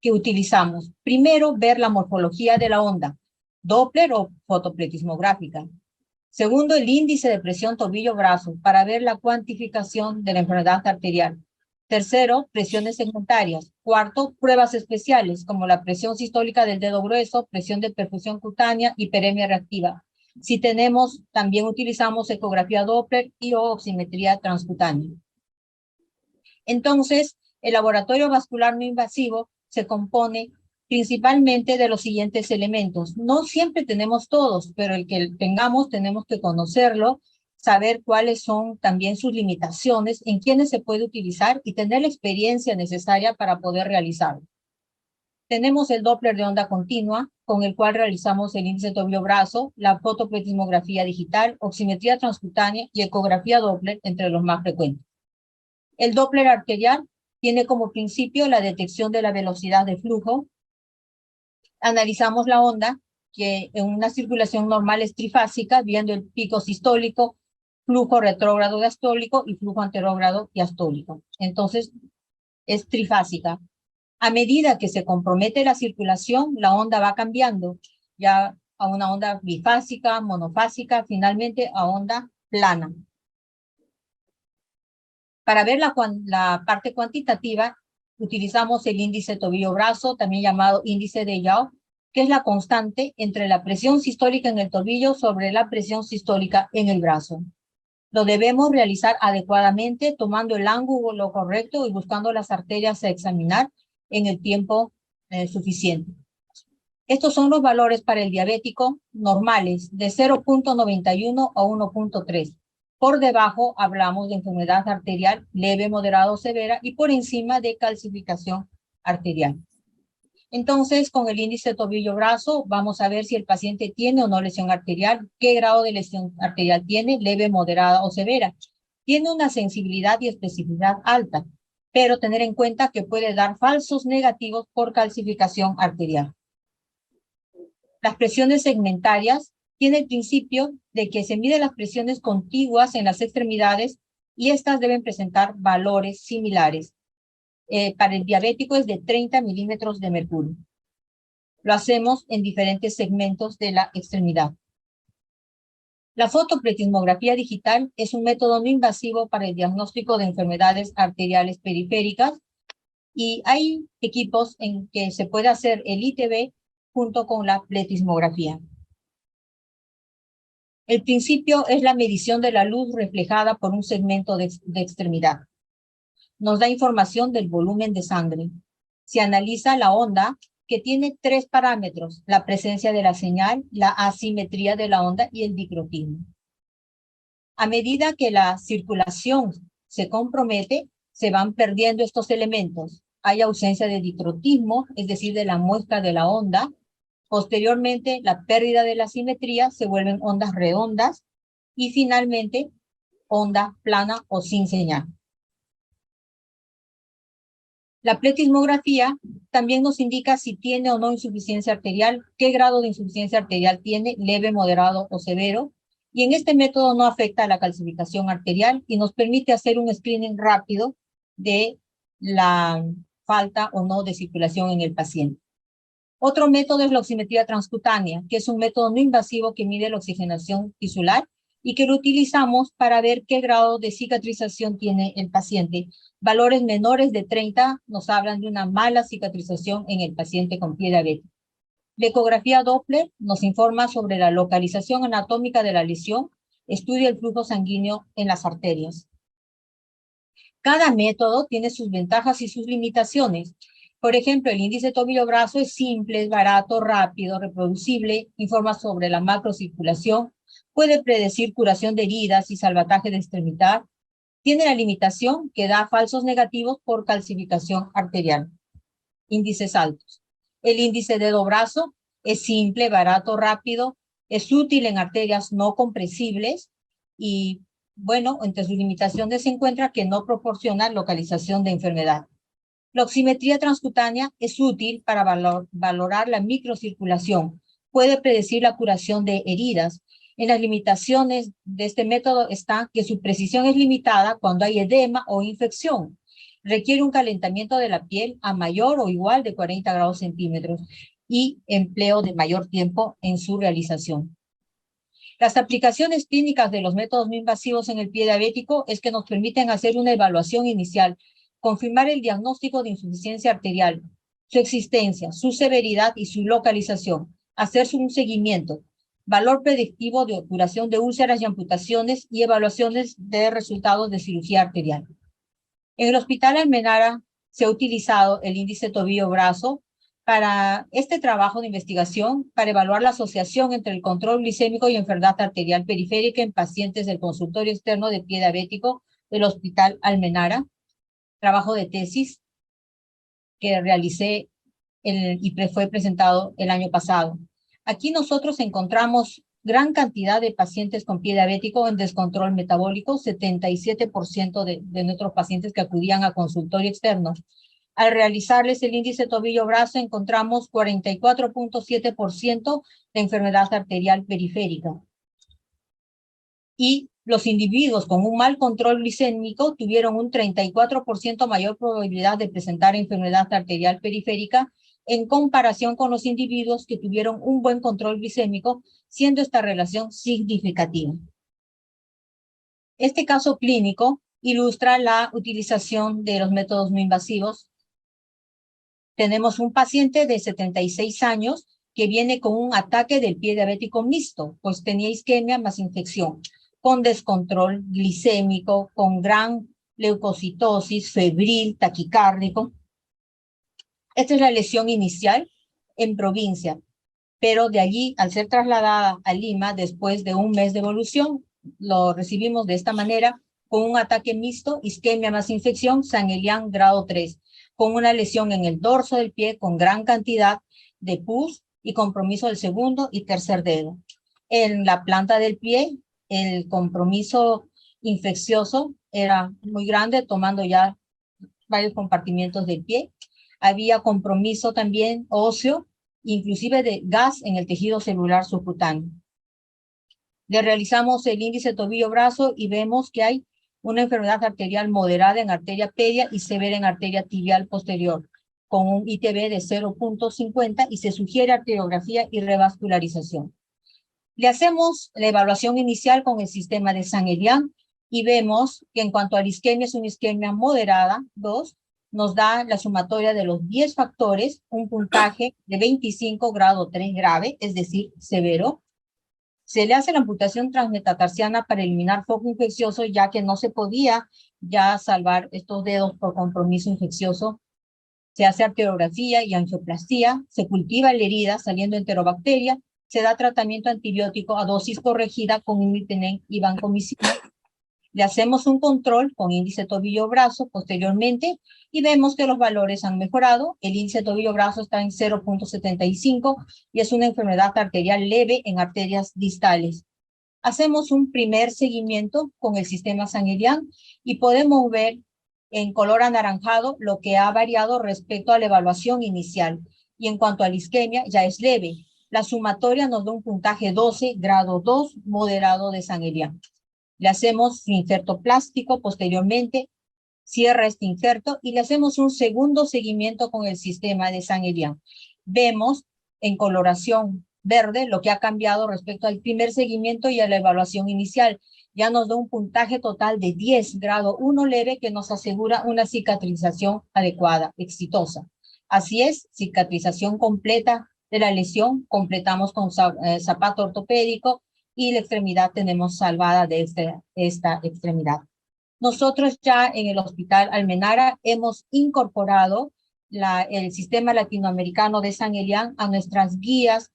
que utilizamos. Primero, ver la morfología de la onda, Doppler o fotopletismográfica. Segundo, el índice de presión tobillo-brazo para ver la cuantificación de la enfermedad arterial. Tercero, presiones segmentarias. Cuarto, pruebas especiales como la presión sistólica del dedo grueso, presión de perfusión cutánea, hiperemia reactiva. Si tenemos, también utilizamos ecografía Doppler y oximetría transcutánea. Entonces, el laboratorio vascular no invasivo se compone principalmente de los siguientes elementos. No siempre tenemos todos, pero el que tengamos tenemos que conocerlo, saber cuáles son también sus limitaciones, en quiénes se puede utilizar y tener la experiencia necesaria para poder realizarlo. Tenemos el Doppler de onda continua, con el cual realizamos el índice tobillo-brazo, la fotopletismografía digital, oximetría transcutánea y ecografía Doppler, entre los más frecuentes. El Doppler arterial tiene como principio la detección de la velocidad de flujo. Analizamos la onda, que en una circulación normal es trifásica, viendo el pico sistólico, flujo retrógrado diastólico y flujo anterógrado diastólico. Entonces, es trifásica. A medida que se compromete la circulación, la onda va cambiando, ya a una onda bifásica, monofásica, finalmente a onda plana. Para ver la parte cuantitativa, utilizamos el índice tobillo-brazo, también llamado índice de Yao, que es la constante entre la presión sistólica en el tobillo sobre la presión sistólica en el brazo. Lo debemos realizar adecuadamente, tomando el ángulo correcto y buscando las arterias a examinar en el tiempo suficiente. Estos son los valores para el diabético normales, de 0.91 a 1.3. Por debajo hablamos de enfermedad arterial leve, moderada o severa y por encima de calcificación arterial. Entonces, con el índice tobillo-brazo, vamos a ver si el paciente tiene o no lesión arterial, qué grado de lesión arterial tiene, leve, moderada o severa. Tiene una sensibilidad y especificidad alta, pero tener en cuenta que puede dar falsos negativos por calcificación arterial. Las presiones segmentarias tiene el principio de que se miden las presiones contiguas en las extremidades y estas deben presentar valores similares. Para el diabético es de 30 milímetros de mercurio. Lo hacemos en diferentes segmentos de la extremidad. La fotopletismografía digital es un método no invasivo para el diagnóstico de enfermedades arteriales periféricas y hay equipos en que se puede hacer el ITB junto con la pletismografía. El principio es la medición de la luz reflejada por un segmento de extremidad. nos da información del volumen de sangre. Se analiza la onda, que tiene 3 parámetros: la presencia de la señal, la asimetría de la onda y el dicrotismo. A medida que la circulación se compromete, se van perdiendo estos elementos. Hay ausencia de dicrotismo, es decir, de la muestra de la onda. Posteriormente, la pérdida de la simetría, se vuelven ondas redondas y finalmente onda plana o sin señal. La pletismografía también nos indica si tiene o no insuficiencia arterial, qué grado de insuficiencia arterial tiene, leve, moderado o severo. Y en este método no afecta a la calcificación arterial y nos permite hacer un screening rápido de la falta o no de circulación en el paciente. Otro método es la oximetría transcutánea, que es un método no invasivo que mide la oxigenación tisular y que lo utilizamos para ver qué grado de cicatrización tiene el paciente. Valores menores de 30 nos hablan de una mala cicatrización en el paciente con pie diabético. La ecografía Doppler nos informa sobre la localización anatómica de la lesión, estudia el flujo sanguíneo en las arterias. Cada método tiene sus ventajas y sus limitaciones. Por ejemplo, el índice tobillo-brazo es simple, es barato, rápido, reproducible, informa sobre la macrocirculación, puede predecir curación de heridas y salvataje de extremidad. Tiene la limitación que da falsos negativos por calcificación arterial. Índices altos. El índice dedo-brazo es simple, barato, rápido, es útil en arterias no compresibles y, bueno, entre sus limitaciones se encuentra que no proporciona localización de enfermedad. La oximetría transcutánea es útil para valorar la microcirculación. Puede predecir la curación de heridas. En las limitaciones de este método está que su precisión es limitada cuando hay edema o infección. Requiere un calentamiento de la piel a mayor o igual de 40 grados centímetros y empleo de mayor tiempo en su realización. Las aplicaciones clínicas de los métodos no invasivos en el pie diabético es que nos permiten hacer una evaluación inicial, confirmar el diagnóstico de insuficiencia arterial, su existencia, su severidad y su localización, hacer un seguimiento, valor predictivo de curación de úlceras y amputaciones y evaluaciones de resultados de cirugía arterial. En el Hospital Almenara se ha utilizado el índice tobillo-brazo para este trabajo de investigación para evaluar la asociación entre el control glicémico y enfermedad arterial periférica en pacientes del consultorio externo de pie diabético del Hospital Almenara. Trabajo de tesis que realicé y fue presentado el año pasado. Aquí nosotros encontramos gran cantidad de pacientes con pie diabético en descontrol metabólico, 77% de nuestros pacientes que acudían a consultorio externo. Al realizarles el índice tobillo-brazo encontramos 44.7% de enfermedad arterial periférica. Y los individuos con un mal control glicémico tuvieron un 34% mayor probabilidad de presentar enfermedad arterial periférica en comparación con los individuos que tuvieron un buen control glicémico, siendo esta relación significativa. Este caso clínico ilustra la utilización de los métodos no invasivos. Tenemos un paciente de 76 años que viene con un ataque del pie diabético mixto, pues tenía isquemia más infección, con descontrol glicémico, con gran leucocitosis, febril, taquicárdico. Esta es la lesión inicial en provincia, pero de allí, al ser trasladada a Lima, después de un mes de evolución, lo recibimos de esta manera, con un ataque mixto, isquemia más infección, San Elian grado 3, con una lesión en el dorso del pie, con gran cantidad de pus y compromiso del segundo y tercer dedo. En la planta del pie, el compromiso infeccioso era muy grande, tomando ya varios compartimientos del pie. Había compromiso también óseo, inclusive de gas en el tejido celular subcutáneo. Le realizamos el índice tobillo-brazo y vemos que hay una enfermedad arterial moderada en arteria pedia y severa en arteria tibial posterior, con un ITB de 0.50 y se sugiere arteriografía y revascularización. Le hacemos la evaluación inicial con el sistema de San Elian y vemos que en cuanto a la isquemia es una isquemia moderada, 2, nos da la sumatoria de los 10 factores, un puntaje de 25 grado 3 grave, es decir, severo. Se le hace la amputación transmetatarsiana para eliminar foco infeccioso, ya que no se podía ya salvar estos dedos por compromiso infeccioso. Se hace arteriografía y angioplastía, se cultiva la herida saliendo enterobacteria, se da tratamiento antibiótico a dosis corregida con imipenem y vancomicina. Le hacemos un control con índice tobillo-brazo posteriormente y vemos que los valores han mejorado. El índice tobillo-brazo está en 0.75 y es una enfermedad arterial leve en arterias distales. Hacemos un primer seguimiento con el sistema San Elian y podemos ver en color anaranjado lo que ha variado respecto a la evaluación inicial. Y en cuanto a la isquemia, ya es leve. La sumatoria nos da un puntaje 12, grado 2, moderado de San Elian. Le hacemos su injerto plástico posteriormente, cierra este injerto y le hacemos un segundo seguimiento con el sistema de San Elian. Vemos en coloración verde lo que ha cambiado respecto al primer seguimiento y a la evaluación inicial. Ya nos da un puntaje total de 10, grado 1 leve, que nos asegura una cicatrización adecuada, exitosa. Así es, cicatrización completa de la lesión, completamos con zapato ortopédico y la extremidad tenemos salvada de esta extremidad. Nosotros ya en el Hospital Almenara hemos incorporado el sistema latinoamericano de San Elian a nuestras guías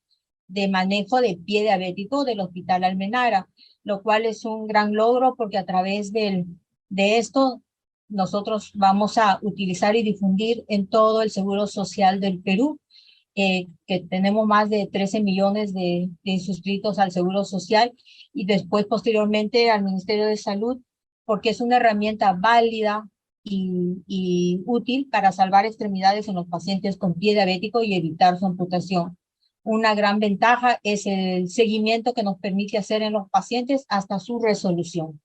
de manejo de pie diabético del Hospital Almenara, lo cual es un gran logro porque a través de esto nosotros vamos a utilizar y difundir en todo el Seguro Social del Perú, que tenemos más de 13 millones de suscritos al Seguro Social y después posteriormente al Ministerio de Salud, porque es una herramienta válida y útil para salvar extremidades en los pacientes con pie diabético y evitar su amputación. Una gran ventaja es el seguimiento que nos permite hacer en los pacientes hasta su resolución.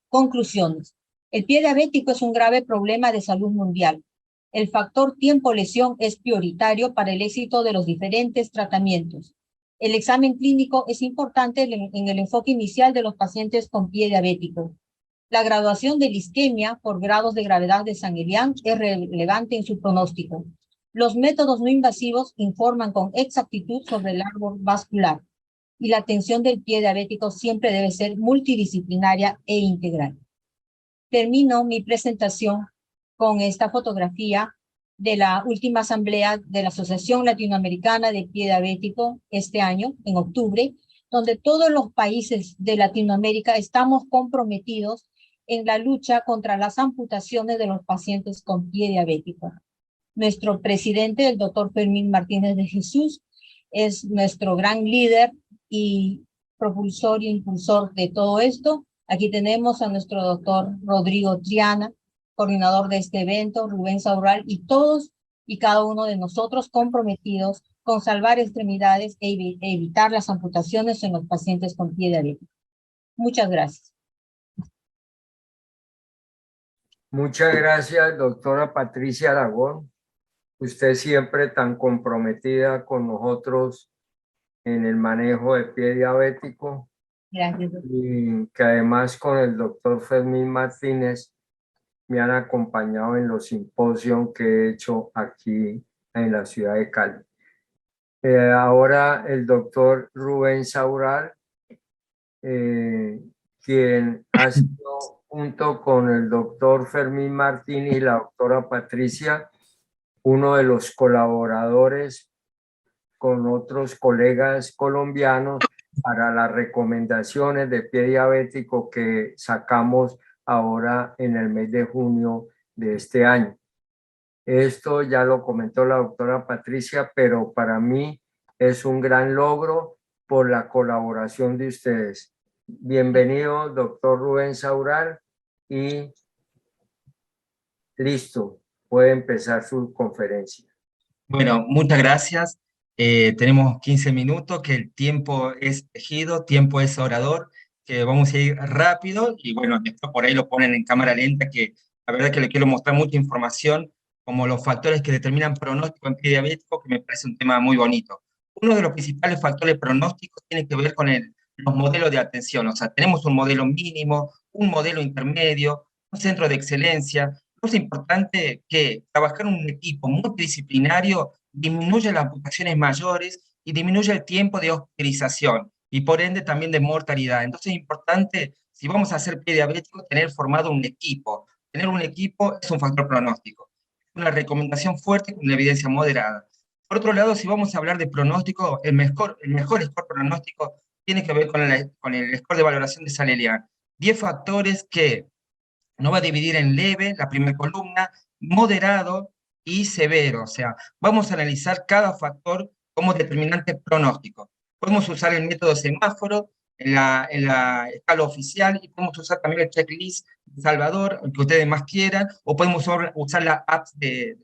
Conclusiones. El pie diabético es un grave problema de salud mundial. El factor tiempo-lesión es prioritario para el éxito de los diferentes tratamientos. El examen clínico es importante en el enfoque inicial de los pacientes con pie diabético. La graduación de la isquemia por grados de gravedad de San Elian es relevante en su pronóstico. Los métodos no invasivos informan con exactitud sobre el árbol vascular y la atención del pie diabético siempre debe ser multidisciplinaria e integral. Termino mi presentación con esta fotografía de la última asamblea de la Asociación Latinoamericana de Pie Diabético este año, en octubre, donde todos los países de Latinoamérica estamos comprometidos en la lucha contra las amputaciones de los pacientes con pie diabético. Nuestro presidente, el doctor Fermín Martínez de Jesús, es nuestro gran líder y propulsor y impulsor de todo esto. Aquí tenemos a nuestro doctor Rodrigo Triana, coordinador de este evento, Rubén Saural, y todos y cada uno de nosotros comprometidos con salvar extremidades e evitar las amputaciones en los pacientes con pie diabético. Muchas gracias. Muchas gracias, doctora Patricia Aragón. Usted siempre tan comprometida con nosotros en el manejo de pie diabético. Gracias, doctor. Y que además con el doctor Fermín Martínez me han acompañado en los simposios que he hecho aquí en la ciudad de Cali. Ahora el doctor Rubén Saural, quien ha sido junto con el doctor Fermín Martínez y la doctora Patricia, uno de los colaboradores con otros colegas colombianos para las recomendaciones de pie diabético que sacamos ahora en el mes de junio de este año. Esto ya lo comentó la doctora Patricia, pero para mí es un gran logro por la colaboración de ustedes. Bienvenido, doctor Rubén Saural, y listo, puede empezar su conferencia. Bueno, muchas gracias. Tenemos 15 minutos, que el tiempo es tejido, tiempo es orador, que vamos a ir rápido y bueno, después por ahí lo ponen en cámara lenta, que la verdad que le quiero mostrar mucha información como los factores que determinan pronóstico en pie diabético, que me parece un tema muy bonito. Uno de los principales factores pronósticos tiene que ver con los modelos de atención, o sea, tenemos un modelo mínimo, un modelo intermedio, un centro de excelencia. Es importante que trabajar en un equipo multidisciplinario disminuya las amputaciones mayores y disminuya el tiempo de hospitalización. y por ende también de mortalidad. Entonces es importante, si vamos a hacer pie diabético, tener formado un equipo. Tener un equipo es un factor pronóstico. Una recomendación fuerte con una evidencia moderada. Por otro lado, si vamos a hablar de pronóstico, el mejor score pronóstico tiene que ver con el score de valoración de Salelian. 10 factores que nos va a dividir en leve, la primera columna, moderado y severo. O sea, vamos a analizar cada factor como determinante pronóstico. Podemos usar el método semáforo en la escala oficial y podemos usar también el checklist de Salvador, el que ustedes más quieran, o podemos usar las apps de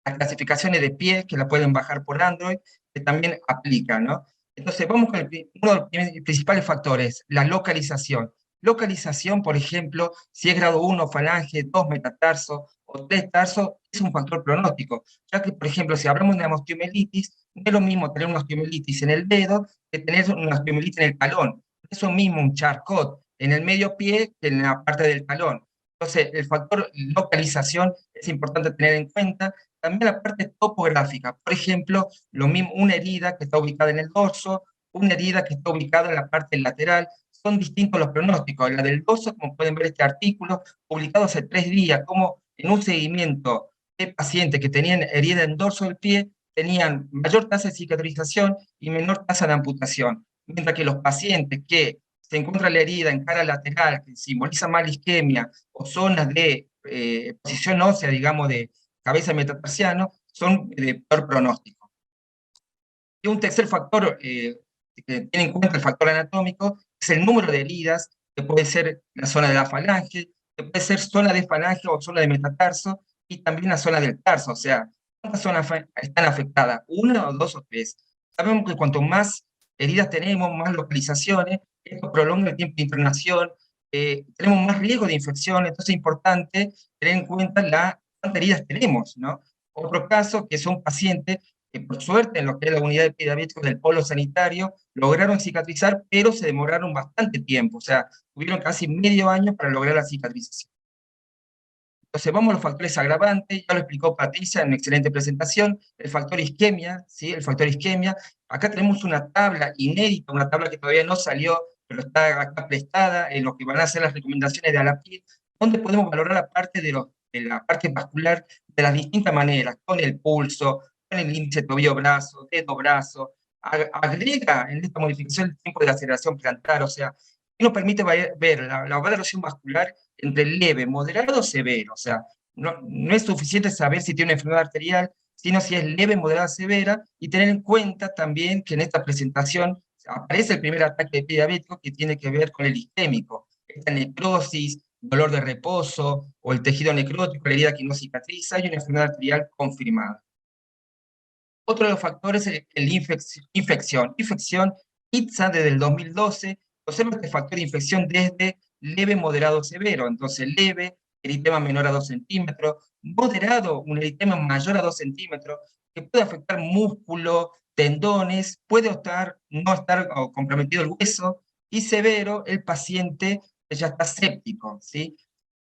las clasificaciones de pie, que la pueden bajar por Android, que también aplican, ¿no? Entonces, vamos con uno de los principales factores, la localización. Localización, por ejemplo, si es grado 1 falange, 2 metatarso o 3 tarso, es un factor pronóstico, ya que, por ejemplo, si hablamos de una osteomielitis, no es lo mismo tener una osteomielitis en el dedo que tener una osteomielitis en el talón. No es lo mismo un Charcot en el medio pie que en la parte del talón. Entonces, el factor localización es importante tener en cuenta. También la parte topográfica, por ejemplo, lo mismo, una herida que está ubicada en el dorso, una herida que está ubicada en la parte lateral, son distintos los pronósticos. La del dorso, como pueden ver este artículo, publicado hace 3 días, como en un seguimiento de pacientes que tenían herida en dorso del pie, tenían mayor tasa de cicatrización y menor tasa de amputación. Mientras que los pacientes que se encuentra la herida en cara lateral, que simboliza más la isquemia, o zonas de posición ósea, digamos, de cabeza metatarsiano, son de peor pronóstico. Y un tercer factor que tiene en cuenta el factor anatómico es el número de heridas, que puede ser la zona de la falange, que puede ser zona de falange o zona de metatarso, y también la zona del tarso, o sea, ¿cuántas zonas están afectadas? ¿Una o dos o tres? Sabemos que cuanto más heridas tenemos, más localizaciones, esto prolonga el tiempo de internación, tenemos más riesgo de infección, entonces es importante tener en cuenta cuántas heridas tenemos, ¿no? Otro caso, que son pacientes que por suerte en lo que es la unidad de diabéticos del polo sanitario lograron cicatrizar, pero se demoraron bastante tiempo, o sea, tuvieron casi medio año para lograr la cicatrización. Entonces vamos a los factores agravantes, ya lo explicó Patricia en una excelente presentación, el factor isquemia, ¿sí? El factor isquemia. Acá tenemos una tabla inédita, una tabla que todavía no salió, pero está acá prestada en lo que van a ser las recomendaciones de ALAPID, donde podemos valorar la parte de la parte vascular de las distintas maneras, con el pulso, con el índice tobillo-brazo, dedo-brazo, agrega en esta modificación el tiempo de aceleración plantar, o sea, nos permite ver la valoración vascular entre leve, moderado o severo. O sea, no es suficiente saber si tiene una enfermedad arterial, sino si es leve, moderada, severa, y tener en cuenta también que en esta presentación aparece el primer ataque de pie diabético que tiene que ver con el isquémico. Esta necrosis, dolor de reposo, o el tejido necrótico, la herida que no cicatriza, y una enfermedad arterial confirmada. Otro de los factores es la infección. Infección, ITSA desde el 2012, observa este factor de infección desde leve, moderado, severo. Entonces, leve, eritema menor a 2 centímetros, moderado, un eritema mayor a 2 centímetros, que puede afectar músculo, tendones, puede no estar comprometido el hueso, y severo, el paciente que ya está séptico, ¿sí?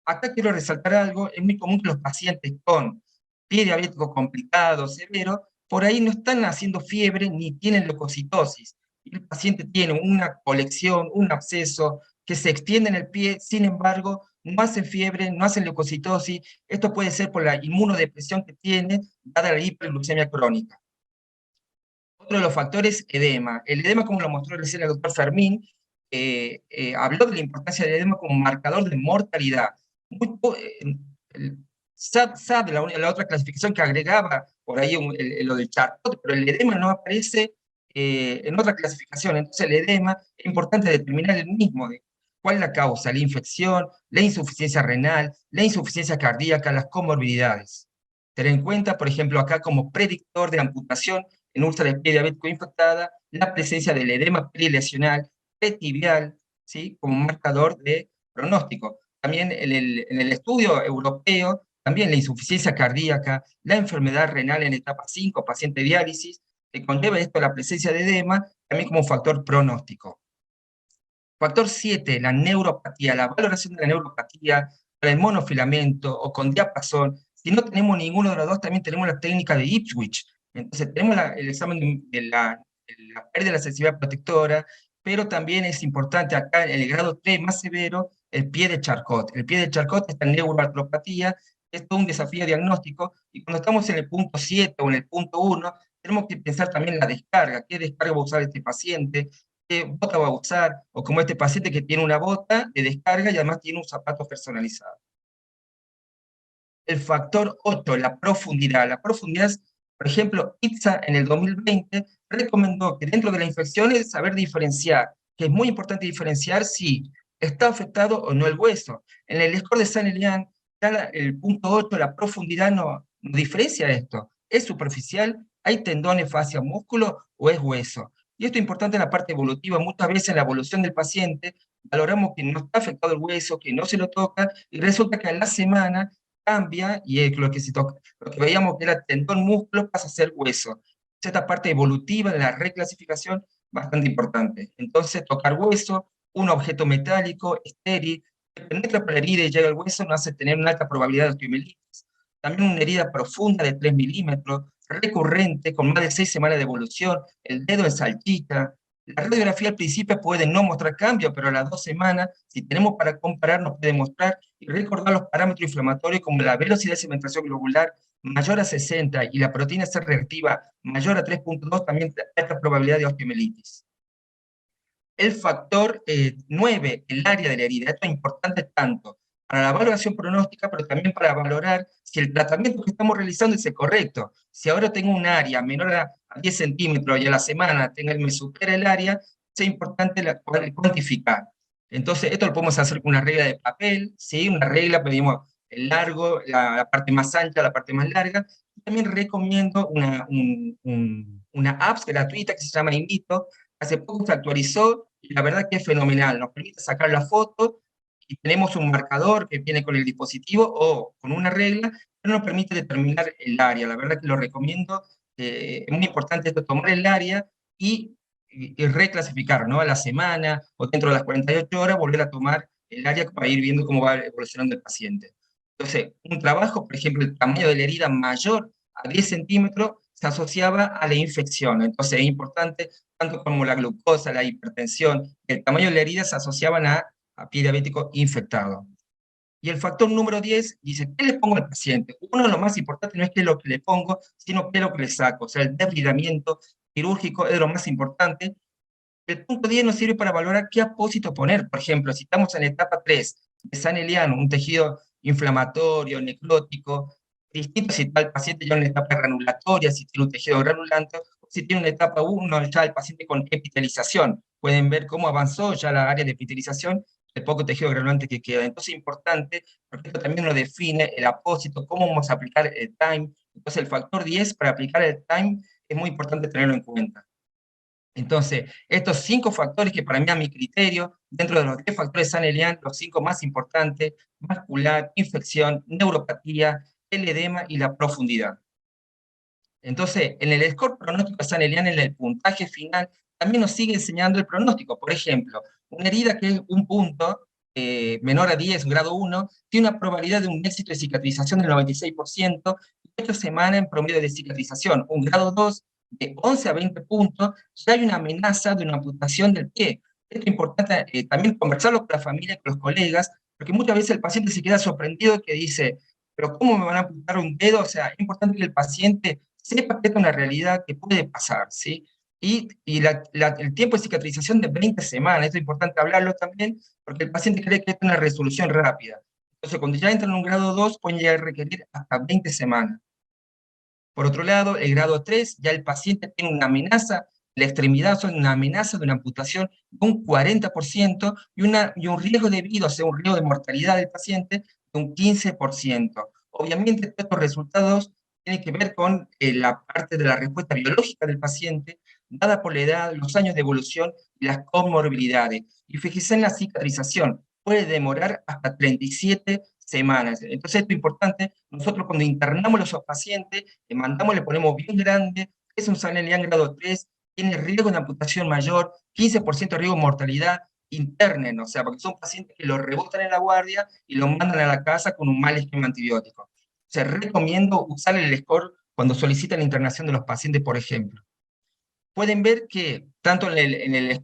Acá quiero resaltar algo, es muy común que los pacientes con pie diabético complicado, severo, por ahí no están haciendo fiebre ni tienen leucocitosis. Y el paciente tiene una colección, un absceso que se extiende en el pie, sin embargo, no hacen fiebre, no hacen leucocitosis. Esto puede ser por la inmunodepresión que tiene, dada la hiperglucemia crónica. Otro de los factores, edema. El edema, como lo mostró recién el doctor Fermín, habló de la importancia del edema como marcador de mortalidad. El SAD, la otra clasificación que agregaba por ahí lo del Charcot, pero el edema no aparece en otra clasificación. Entonces el edema es importante determinar el mismo, de cuál es la causa, la infección, la insuficiencia renal, la insuficiencia cardíaca, las comorbilidades. Tener en cuenta, por ejemplo, acá como predictor de amputación en úlcera de pie diabético infectada, la presencia del edema prelesional, pretibial, ¿sí? Como marcador de pronóstico. También en el estudio europeo, también la insuficiencia cardíaca, la enfermedad renal en etapa 5, paciente de diálisis, que conlleva esto la presencia de edema, también como factor pronóstico. Factor 7, la neuropatía, la valoración de la neuropatía, para el monofilamento o con diapasón. Si no tenemos ninguno de los dos, también tenemos la técnica de Ipswich. Entonces tenemos el examen de la pérdida de la sensibilidad protectora, pero también es importante acá en el grado 3 más severo, el pie de Charcot. El pie de Charcot está en neuroartropatía, es todo un desafío diagnóstico, y cuando estamos en el punto 7 o en el punto 1, tenemos que pensar también en la descarga, qué descarga va a usar este paciente, qué bota va a usar, o como este paciente que tiene una bota de descarga y además tiene un zapato personalizado. El factor 8, la profundidad. La profundidad es, por ejemplo, IPSA en el 2020 recomendó que dentro de la infección es saber diferenciar, que es muy importante diferenciar si está afectado o no el hueso. En el score de San-Elian, el punto 8, la profundidad no diferencia esto. ¿Es superficial? ¿Hay tendones, fascia, músculo o es hueso? Y esto es importante en la parte evolutiva. Muchas veces en la evolución del paciente valoramos que no está afectado el hueso, que no se lo toca, y resulta que a la semana cambia y lo que, lo que veíamos que era tendón músculo pasa a ser hueso. Esta parte evolutiva de la reclasificación bastante importante. Entonces, tocar hueso, un objeto metálico, estéril, que penetra por la herida y llega al hueso, nos hace tener una alta probabilidad de osteomielitis. También una herida profunda de 3 milímetros, recurrente, con más de 6 semanas de evolución, el dedo en salchicha. La radiografía al principio puede no mostrar cambio, pero a las 2 semanas, si tenemos para comparar, nos puede mostrar y recordar los parámetros inflamatorios como la velocidad de segmentación globular mayor a 60 y la proteína C reactiva mayor a 3.2, también alta probabilidad de osteomielitis. El factor 9, el área de la herida. Esto es importante tanto para la valoración pronóstica, pero también para valorar si el tratamiento que estamos realizando es el correcto. Si ahora tengo un área menor a 10 centímetros y a la semana me supera el área, es importante cuantificar. Entonces, esto lo podemos hacer con una regla de papel, ¿sí? Una regla, pedimos el largo, la parte más ancha, la parte más larga. También recomiendo una app gratuita que se llama Invito. Hace poco se actualizó y la verdad que es fenomenal. Nos permite sacar la foto y tenemos un marcador que viene con el dispositivo o con una regla, pero nos permite determinar el área. La verdad que lo recomiendo. Es muy importante esto, tomar el área y reclasificar, ¿no? A la semana o dentro de las 48 horas volver a tomar el área para ir viendo cómo va evolucionando el paciente. Entonces, un trabajo, por ejemplo, el tamaño de la herida mayor a 10 centímetros se asociaba a la infección. Entonces, es importante, tanto como la glucosa, la hipertensión, el tamaño de la herida se asociaban a pie diabético infectado. Y el factor número 10 dice, ¿qué le pongo al paciente? Uno de los más importantes no es qué es lo que le pongo, sino qué es lo que le saco. O sea, el desbridamiento quirúrgico es de lo más importante. El punto 10 nos sirve para valorar qué apósito poner. Por ejemplo, si estamos en la etapa 3 de San-Elian, un tejido inflamatorio, necrótico, distinto si está el paciente ya en una etapa granulatoria, si tiene un tejido granulante, o si tiene una etapa 1, ya el paciente con epitelización. Pueden ver cómo avanzó ya la área de epitelización, el poco tejido granulante que queda. Entonces es importante, porque esto también nos define el apósito, cómo vamos a aplicar el time. Entonces el factor 10 para aplicar el time es muy importante tenerlo en cuenta. Entonces, estos 5 factores que para mí a mi criterio, dentro de los 10 factores San-Elian, los 5 más importantes, vascular, infección, neuropatía, el edema y la profundidad. Entonces, en el score pronóstico de San-Elian, en el puntaje final, también nos sigue enseñando el pronóstico. Por ejemplo, una herida que es un punto, menor a 10, grado 1, tiene una probabilidad de un éxito de cicatrización del 96%, y 8 semanas en promedio de cicatrización. Un grado 2, de 11 a 20 puntos, ya hay una amenaza de una amputación del pie. Esto es importante también conversarlo con la familia, con los colegas, porque muchas veces el paciente se queda sorprendido que dice, pero ¿cómo me van a amputar un dedo? O sea, es importante que el paciente sepa que esto es una realidad que puede pasar, ¿sí? Y el tiempo de cicatrización de 20 semanas, esto es importante hablarlo también, porque el paciente cree que esto es una resolución rápida. Entonces, cuando ya entran en un grado 2, pueden llegar a requerir hasta 20 semanas. Por otro lado, el grado 3, ya el paciente tiene una amenaza, la extremidad son una amenaza de una amputación de un 40% y un riesgo de vida, o sea, un riesgo de mortalidad del paciente de un 15%. Obviamente, estos resultados tienen que ver con la parte de la respuesta biológica del paciente, dada por la edad, los años de evolución y las comorbilidades. Y fíjense en la cicatrización, puede demorar hasta 37 semanas. Entonces, esto es importante. Nosotros cuando internamos a los pacientes, le mandamos, le ponemos bien grande, es un San-Elian grado 3, tiene riesgo de amputación mayor, 15% de riesgo de mortalidad, internen, o sea, porque son pacientes que los rebotan en la guardia y los mandan a la casa con un mal esquema antibiótico. O sea, recomiendo usar el score cuando solicitan la internación de los pacientes, por ejemplo. pueden ver que tanto el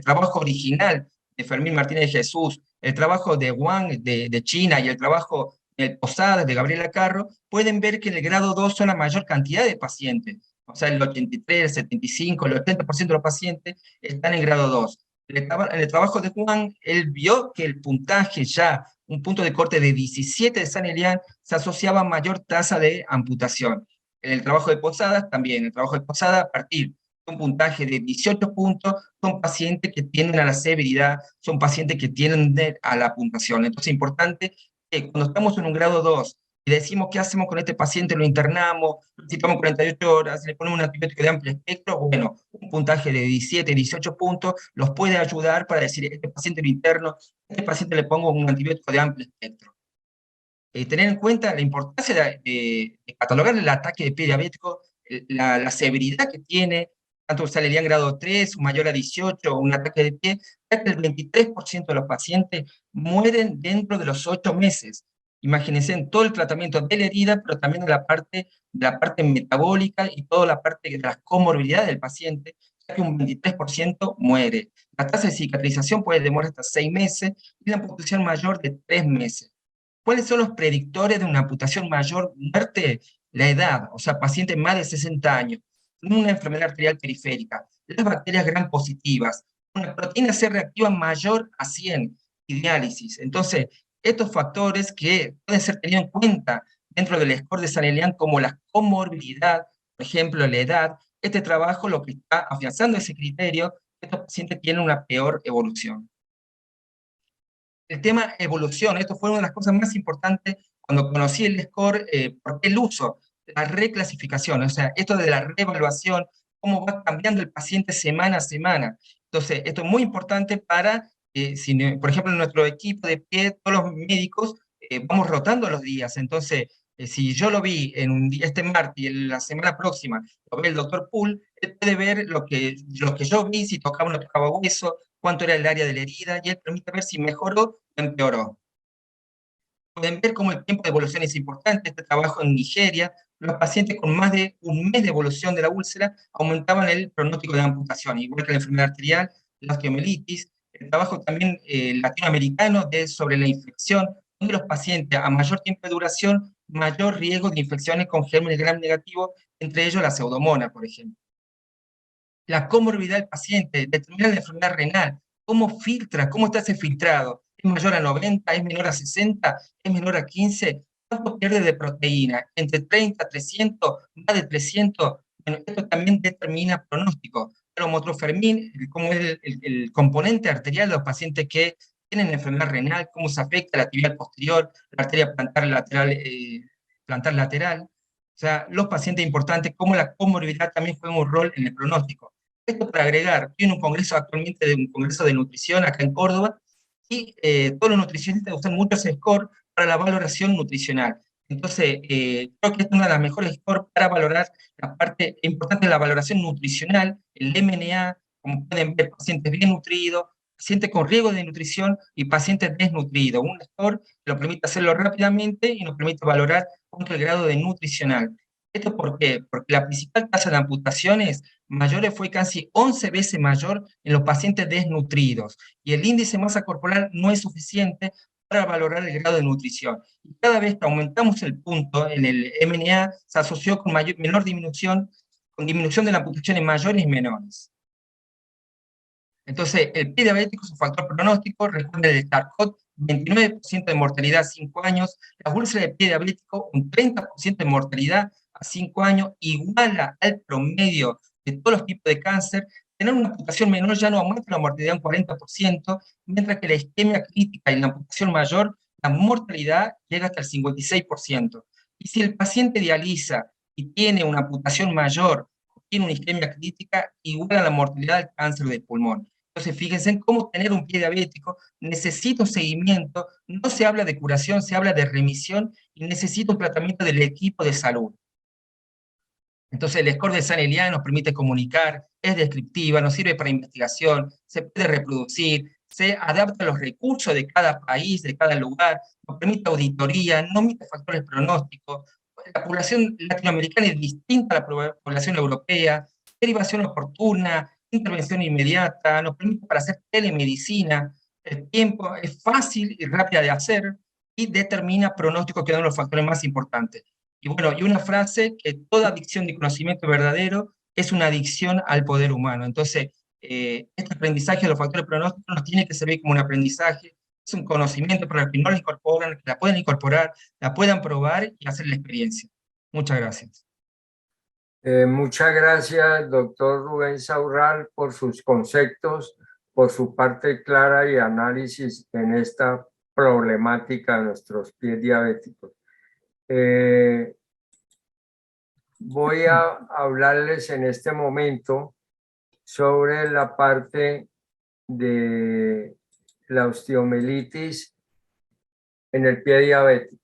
trabajo original de Fermín Martínez de Jesús, el trabajo de Wang de China y el trabajo de Posadas de Gabriela Carro, pueden ver que en el grado 2 son la mayor cantidad de pacientes. O sea, el 83, el 75, el 80% de los pacientes están en grado 2. En el trabajo de Wang, él vio que el puntaje ya, un punto de corte de 17 de San Elian, se asociaba a mayor tasa de amputación. En el trabajo de Posadas también, el trabajo de Posadas a partir de un puntaje de 18 puntos, son pacientes que tienden a la severidad, son pacientes que tienden a la amputación. Entonces es importante que cuando estamos en un grado 2 y decimos qué hacemos con este paciente, lo internamos, lo citamos 48 horas, le ponemos un antibiótico de amplio espectro, bueno, un puntaje de 17, 18 puntos los puede ayudar para decir, este paciente lo interno, este paciente le pongo un antibiótico de amplio espectro. Tener en cuenta la importancia de catalogar el ataque de pie diabético, la severidad que tiene, tanto el Salerian grado 3, mayor a 18, un ataque de pie, ya que el 23% de los pacientes mueren dentro de los 8 meses. Imagínense en todo el tratamiento de la herida, pero también de la parte metabólica y toda la parte de las comorbilidades del paciente, ya que un 23% muere. La tasa de cicatrización puede demorar hasta 6 meses y la amputación mayor de 3 meses. ¿Cuáles son los predictores de una amputación mayor muerte? La edad, o sea, pacientes más de 60 años, una enfermedad arterial periférica, las bacterias gram positivas, una proteína C reactiva mayor a 100 y diálisis. Entonces, estos factores que pueden ser tenidos en cuenta dentro del score de San Elian como la comorbilidad, por ejemplo, la edad, este trabajo lo que está afianzando ese criterio, estos pacientes tienen una peor evolución. El tema evolución, esto fue una de las cosas más importantes cuando conocí el score, porque el uso, la reclasificación, o sea, esto de la reevaluación, cómo va cambiando el paciente semana a semana. Entonces, esto es muy importante para, por ejemplo, en nuestro equipo de pie, todos los médicos vamos rotando los días. Entonces, si yo lo vi en un día, este martes y en la semana próxima lo ve el doctor Poole, él puede ver lo que yo vi, si tocaba o no tocaba hueso, cuánto era el área de la herida, y él permite ver si mejoró o empeoró. Pueden ver cómo el tiempo de evolución es importante. Este trabajo en Nigeria, los pacientes con más de un mes de evolución de la úlcera aumentaban el pronóstico de amputación, igual que la enfermedad arterial, la osteomielitis. El trabajo también latinoamericano sobre la infección, donde los pacientes a mayor tiempo de duración, mayor riesgo de infecciones con gérmenes gram negativos, entre ellos la pseudomonas, por ejemplo. La comorbilidad del paciente, determina la enfermedad renal, cómo filtra, cómo está ese filtrado, es mayor a 90, es menor a 60, es menor a 15, cuánto pierde de proteína, entre 30, 300, más de 300, bueno, esto también determina pronóstico. Pero Motrofermin, como es el componente arterial de los pacientes que tienen enfermedad renal, cómo se afecta la tibial posterior, la arteria plantar lateral, o sea, los pacientes importantes, cómo la comorbilidad también juega un rol en el pronóstico. Esto para agregar, estoy en un congreso actualmente, de un congreso de nutrición acá en Córdoba, y todos los nutricionistas usan mucho ese score para la valoración nutricional. Entonces, creo que es una de las mejores scores para valorar la parte importante de la valoración nutricional, el MNA, como pueden ver, pacientes bien nutridos, pacientes con riesgo de nutrición y pacientes desnutridos. Un score que lo permite hacerlo rápidamente y nos permite valorar cuánto es el grado de nutricional. ¿Esto por qué? Porque la principal tasa de amputaciones mayores fue casi 11 veces mayor en los pacientes desnutridos, y el índice de masa corporal no es suficiente para valorar el grado de nutrición. Y cada vez que aumentamos el punto en el MNA, se asoció con menor disminución, con disminución de las amputaciones mayores y menores. Entonces, el pie diabético es un factor pronóstico, recuerden el STAR-COT, 29% de mortalidad a 5 años, la úlcera de pie diabético, un 30% de mortalidad a 5 años, iguala al promedio de todos los tipos de cáncer. Tener una amputación menor ya no aumenta la mortalidad un 40%, mientras que la isquemia crítica y la amputación mayor, la mortalidad llega hasta el 56%. Y si el paciente dializa y tiene una amputación mayor, tiene una isquemia crítica, iguala la mortalidad del cáncer de pulmón. Entonces, fíjense en cómo tener un pie diabético necesita un seguimiento, no se habla de curación, se habla de remisión, y necesita un tratamiento del equipo de salud. Entonces, el score de San Elian nos permite comunicar, es descriptiva, nos sirve para investigación, se puede reproducir, se adapta a los recursos de cada país, de cada lugar, nos permite auditoría, no omite factores pronósticos. La población latinoamericana es distinta a la población europea, derivación oportuna, intervención inmediata, nos permite para hacer telemedicina, el tiempo es fácil y rápida de hacer, y determina pronóstico, que es uno de los factores más importantes. Y bueno, y una frase, que toda adicción de conocimiento verdadero es una adicción al poder humano. Entonces, este aprendizaje de los factores pronósticos nos tiene que servir como un aprendizaje, es un conocimiento para los que no la incorporan, que la puedan incorporar, la puedan probar y hacer la experiencia. Muchas gracias. Muchas gracias, doctor Rubén Saurral, por sus conceptos, por su parte clara y análisis en esta problemática de nuestros pies diabéticos. Voy a hablarles en este momento sobre la parte de la osteomielitis en el pie diabético.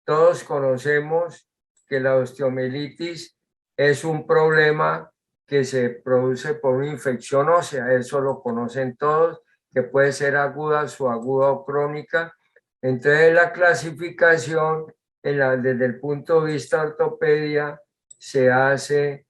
Todos conocemos que la osteomielitis es un problema que se produce por una infección ósea, eso lo conocen todos, que puede ser aguda, subaguda o crónica. Entonces la clasificación desde el punto de vista de ortopedia se hace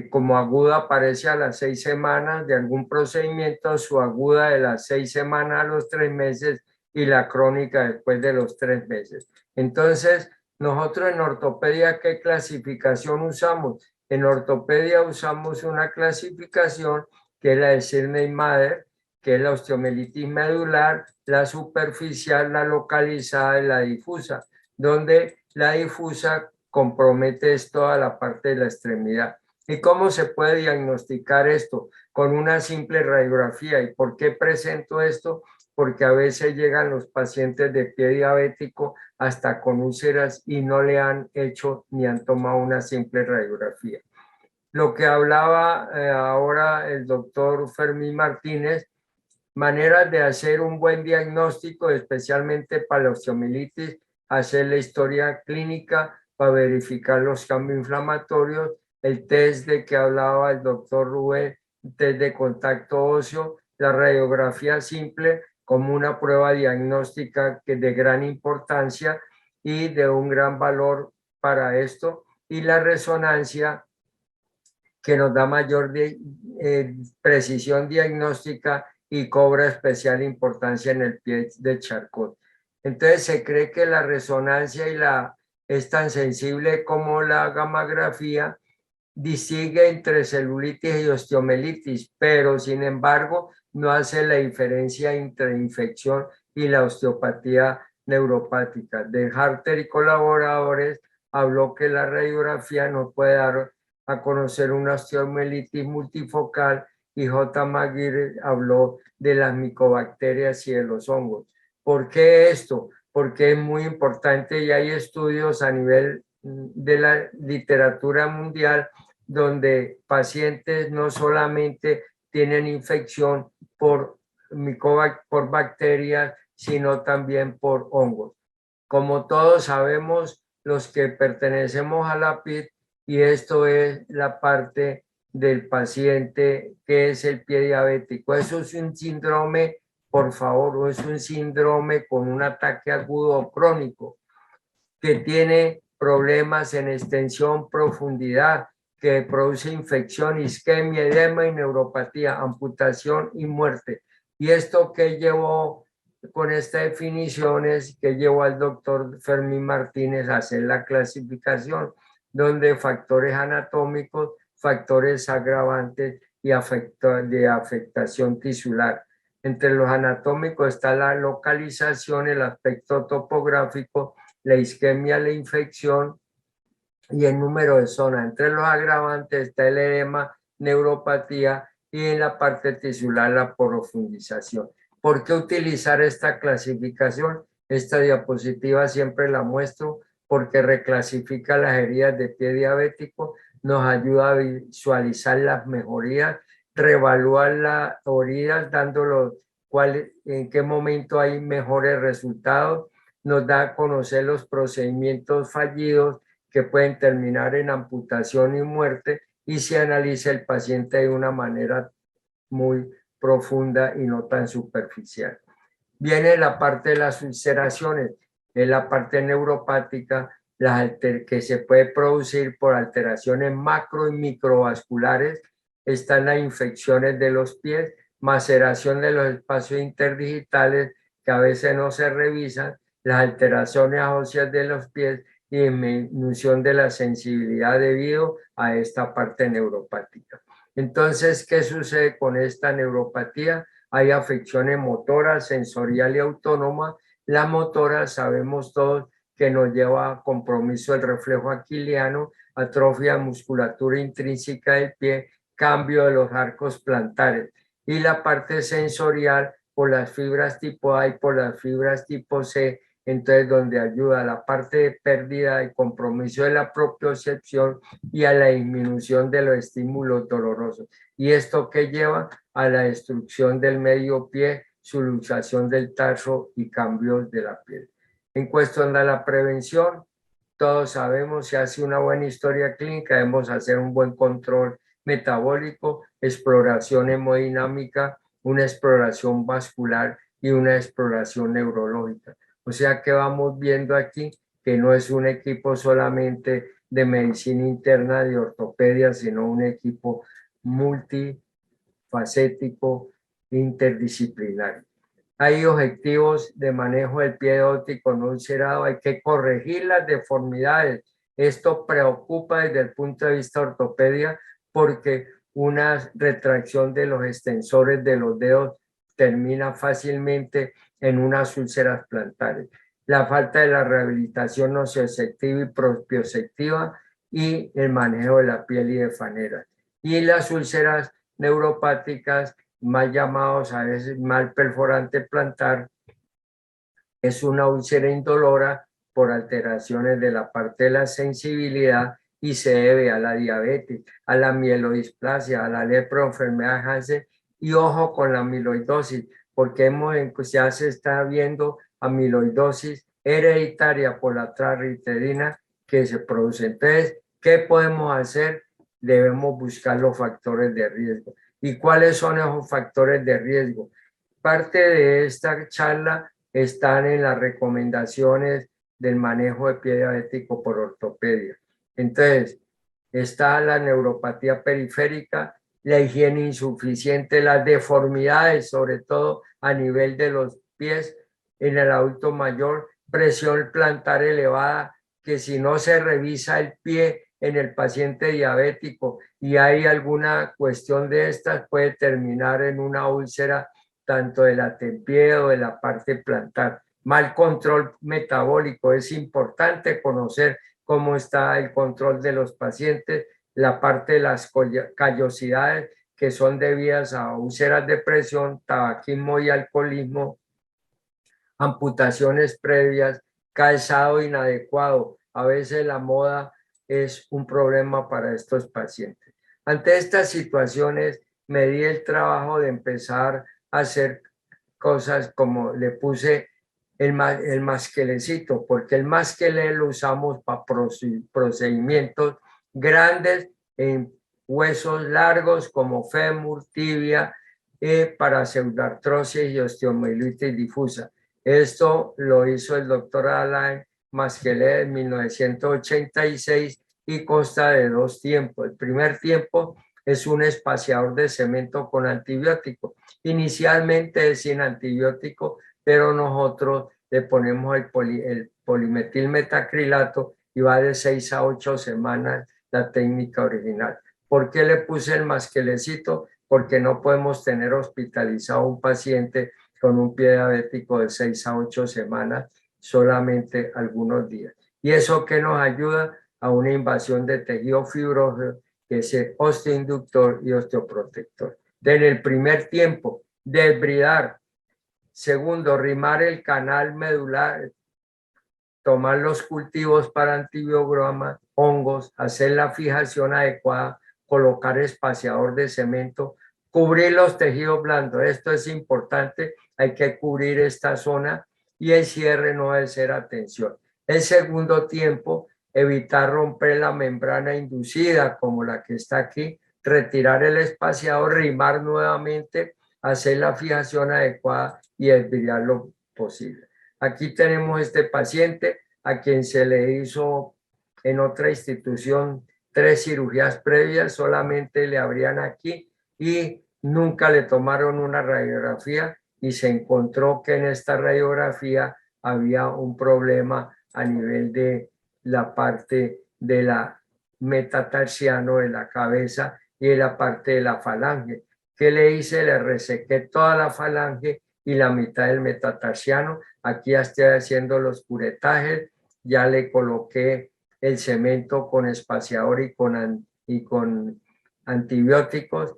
como aguda, aparece a las 6 semanas de algún procedimiento, subaguda de las 6 semanas a los 3 meses y la crónica después de los 3 meses. Entonces, nosotros en ortopedia, ¿qué clasificación usamos? En ortopedia usamos una clasificación que es la de Sydney-Mader, que es la osteomielitis medular, la superficial, la localizada y la difusa, donde la difusa compromete toda la parte de la extremidad. ¿Y cómo se puede diagnosticar esto? Con una simple radiografía. ¿Y por qué presento esto? Porque a veces llegan los pacientes de pie diabético hasta con úlceras y no le han hecho ni han tomado una simple radiografía. Lo que hablaba ahora el doctor Fermín Martínez, maneras de hacer un buen diagnóstico, especialmente para la osteomielitis, hacer la historia clínica para verificar los cambios inflamatorios, el test de que hablaba el doctor Rubén, test de contacto óseo, la radiografía simple como una prueba diagnóstica que de gran importancia y de un gran valor para esto, y la resonancia que nos da mayor precisión diagnóstica y cobra especial importancia en el pie de Charcot. Entonces se cree que la resonancia es tan sensible como la gammagrafía, distingue entre celulitis y osteomielitis, pero sin embargo no hace la diferencia entre infección y la osteopatía neuropática. De Harter y colaboradores habló que la radiografía nos puede dar a conocer una osteomielitis multifocal, y J. Maguire habló de las micobacterias y de los hongos. ¿Por qué esto? Porque es muy importante y hay estudios a nivel de la literatura mundial donde pacientes no solamente tienen infección por bacterias, sino también por hongos. Como todos sabemos, los que pertenecemos a la PID, y esto es la parte del paciente que es el pie diabético. Eso es un síndrome, por favor, o es un síndrome con un ataque agudo o crónico que tiene problemas en extensión, profundidad, que produce infección, isquemia, edema y neuropatía, amputación y muerte. Y esto que llevó con esta definición es que llevó al doctor Fermín Martínez a hacer la clasificación, donde factores anatómicos, factores agravantes y de afectación tisular. Entre los anatómicos está la localización, el aspecto topográfico, la isquemia, la infección y el número de zonas. Entre los agravantes está el edema, neuropatía y en la parte tisular la profundización. ¿Por qué utilizar esta clasificación? Esta diapositiva siempre la muestro porque reclasifica las heridas de pie diabético, nos ayuda a visualizar las mejorías, reevaluar las heridas, dándolo en qué momento hay mejores resultados, nos da a conocer los procedimientos fallidos que pueden terminar en amputación y muerte, y se analiza el paciente de una manera muy profunda y no tan superficial. Viene la parte de las ulceraciones, es la parte neuropática que se puede producir por alteraciones macro y microvasculares, están las infecciones de los pies, maceración de los espacios interdigitales que a veces no se revisan, las alteraciones óseas de los pies y disminución de la sensibilidad debido a esta parte neuropática. Entonces, ¿qué sucede con esta neuropatía? Hay afecciones motoras, sensorial y autónoma. La motora, sabemos todos que nos lleva a compromiso del reflejo aquiliano, atrofia de musculatura intrínseca del pie, cambio de los arcos plantares. Y la parte sensorial, por las fibras tipo A y por las fibras tipo C, entonces donde ayuda a la parte de pérdida y compromiso de la propiocepción y a la disminución de los estímulos dolorosos. ¿Y esto qué lleva? A la destrucción del medio pie, su luxación del tarso y cambios de la piel. En cuestión de la prevención, todos sabemos, si hace una buena historia clínica, debemos hacer un buen control metabólico, exploración hemodinámica, una exploración vascular y una exploración neurológica. O sea que vamos viendo aquí que no es un equipo solamente de medicina interna, de ortopedia, sino un equipo multifacético, interdisciplinario. Hay objetivos de manejo del pie óptico no ulcerado, hay que corregir las deformidades. Esto preocupa desde el punto de vista de ortopedia porque una retracción de los extensores de los dedos termina fácilmente en unas úlceras plantares. La falta de la rehabilitación nocioceptiva y propioceptiva y el manejo de la piel y de faneras. Y las úlceras neuropáticas, más llamados a veces mal perforante plantar, es una úlcera indolora por alteraciones de la parte de la sensibilidad y se debe a la diabetes, a la mielodisplasia, a la lepra, enfermedad de Hansen, y ojo con la amiloidosis, porque ya se está viendo amiloidosis hereditaria por la triglicéridos que se produce. Entonces, ¿qué podemos hacer? Debemos buscar los factores de riesgo. ¿Y cuáles son esos factores de riesgo? Parte de esta charla están en las recomendaciones del manejo de pie diabético por ortopedia. Entonces, está la neuropatía periférica, la higiene insuficiente, las deformidades, sobre todo a nivel de los pies en el adulto mayor, presión plantar elevada, que si no se revisa el pie en el paciente diabético y hay alguna cuestión de estas, puede terminar en una úlcera tanto de la tempié o de la parte plantar. Mal control metabólico, es importante conocer cómo está el control de los pacientes, la parte de las callosidades que son debidas a úlceras de presión, tabaquismo y alcoholismo, amputaciones previas, calzado inadecuado. A veces la moda es un problema para estos pacientes. Ante estas situaciones, me di el trabajo de empezar a hacer cosas como le puse el masquelecito, porque el masquele lo usamos para procedimientos grandes en huesos largos como fémur, tibia, para pseudartrosis y osteomielitis difusa. Esto lo hizo el doctor Alain Masquelet en 1986 y consta de dos tiempos. El primer tiempo es un espaciador de cemento con antibiótico. Inicialmente es sin antibiótico, pero nosotros le ponemos el polimetilmetacrilato y va de 6 a 8 semanas la técnica original. ¿Por qué le puse el masquelecito? Porque no podemos tener hospitalizado a un paciente con un pie diabético de 6 a 8 semanas, solamente algunos días. ¿Y eso qué nos ayuda? A una invasión de tejido fibroso, que es el osteoinductor y osteoprotector. En el primer tiempo, desbridar. Segundo, rimar el canal medular, tomar los cultivos para antibiogramas, hongos, hacer la fijación adecuada, colocar espaciador de cemento, cubrir los tejidos blandos. Esto es importante, hay que cubrir esta zona y el cierre no debe ser a tensión. El segundo tiempo, evitar romper la membrana inducida como la que está aquí, retirar el espaciador, rimar nuevamente, hacer la fijación adecuada y desviar lo posible. Aquí tenemos este paciente, a quien se le hizo en otra institución 3 cirugías previas, solamente le abrían aquí y nunca le tomaron una radiografía y se encontró que en esta radiografía había un problema a nivel de la parte de la metatarsiano de la cabeza y de la parte de la falange. ¿Qué le hice? Le resequé toda la falange y la mitad del metatarsiano. Aquí ya estoy haciendo los curetajes, ya le coloqué el cemento con espaciador y con antibióticos,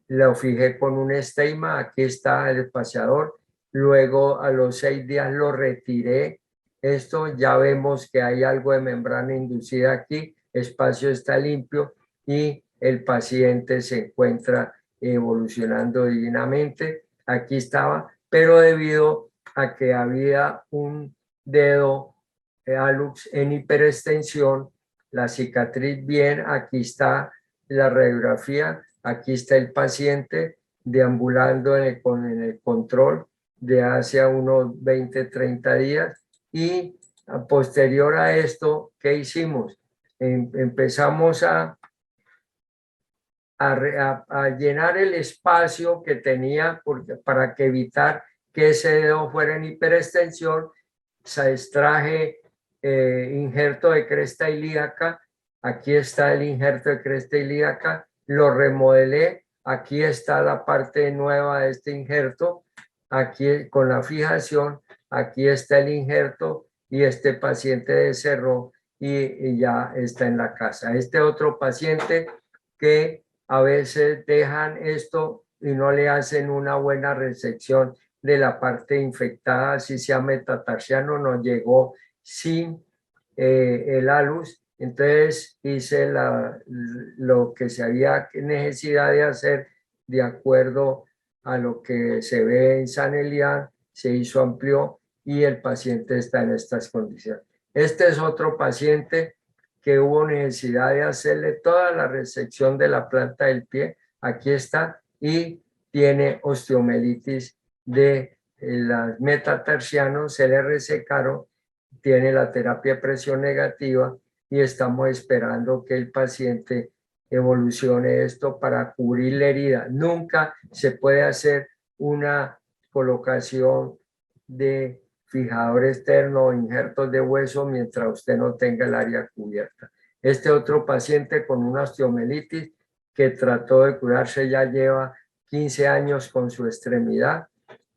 lo fijé con un estigma, aquí está el espaciador, luego a los 6 días lo retiré. Esto ya vemos que hay algo de membrana inducida aquí, espacio está limpio y el paciente se encuentra evolucionando divinamente. Aquí estaba, pero debido a que había un dedo hallux en hiperextensión, la cicatriz bien, aquí está la radiografía, aquí está el paciente deambulando en el control de hace unos 20, 30 días y posterior a esto, ¿qué hicimos? Empezamos a llenar el espacio que tenía para que evitar que ese dedo fuera en hiperextensión. Se extraje injerto de cresta ilíaca, aquí está el injerto de cresta ilíaca, lo remodelé, aquí está la parte nueva de este injerto, aquí con la fijación, aquí está el injerto y este paciente descerró y ya está en la casa. Este otro paciente que a veces dejan esto y no le hacen una buena resección de la parte infectada, así sea metatarsiano, nos llegó sin el hallux. Entonces hice lo que se había necesidad de hacer de acuerdo a lo que se ve en San Elian, se hizo amplió y el paciente está en estas condiciones. Este es otro paciente que hubo necesidad de hacerle toda la resección de la planta del pie, aquí está, y tiene osteomelitis de las metatarsianos, se le resecaron, tiene la terapia de presión negativa y estamos esperando que el paciente evolucione esto para cubrir la herida. Nunca se puede hacer una colocación de fijador externo o injertos de hueso mientras usted no tenga el área cubierta. Este otro paciente con una osteomelitis que trató de curarse ya lleva 15 años con su extremidad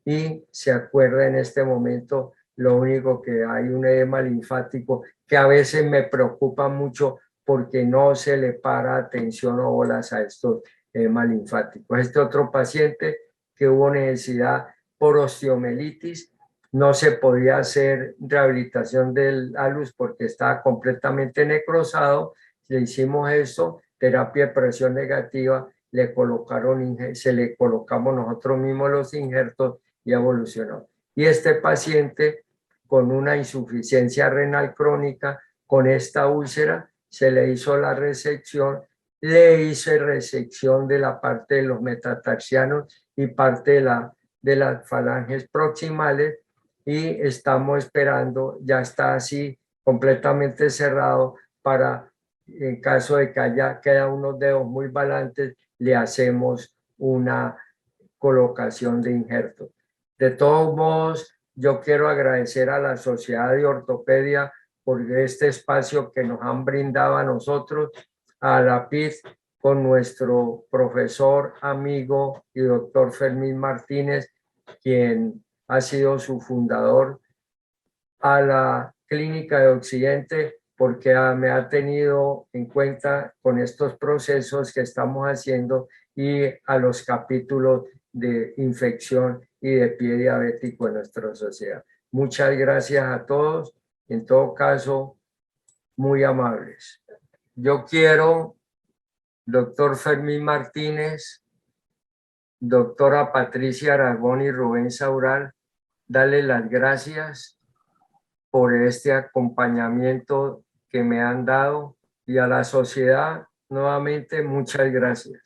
y se acuerda en este momento lo único que hay un edema linfático que a veces me preocupa mucho porque no se le para atención o bolas a estos edemas linfáticos. Este otro paciente que hubo necesidad por osteomelitis, no se podía hacer rehabilitación del hallux porque estaba completamente necrosado. Le hicimos esto, terapia de presión negativa, se le colocamos nosotros mismos los injertos y evolucionó. Y este paciente con una insuficiencia renal crónica, con esta úlcera, se le hizo la resección, le hice resección de la parte de los metatarsianos y parte de las falanges proximales y estamos esperando, ya está así completamente cerrado para, en caso de que quedan unos dedos muy balantes, le hacemos una colocación de injerto. De todos modos, yo quiero agradecer a la Sociedad de Ortopedia por este espacio que nos han brindado a nosotros, a la PID, con nuestro profesor, amigo y doctor Fermín Martínez, quien ha sido su fundador, a la Clínica de Occidente, porque me ha tenido en cuenta con estos procesos que estamos haciendo y a los capítulos de infección y de pie diabético en nuestra sociedad. Muchas gracias a todos, en todo caso, muy amables. Yo quiero, doctor Fermín Martínez, doctora Patricia Aragón y Rubén Saural, darle las gracias por este acompañamiento que me han dado y a la sociedad nuevamente muchas gracias.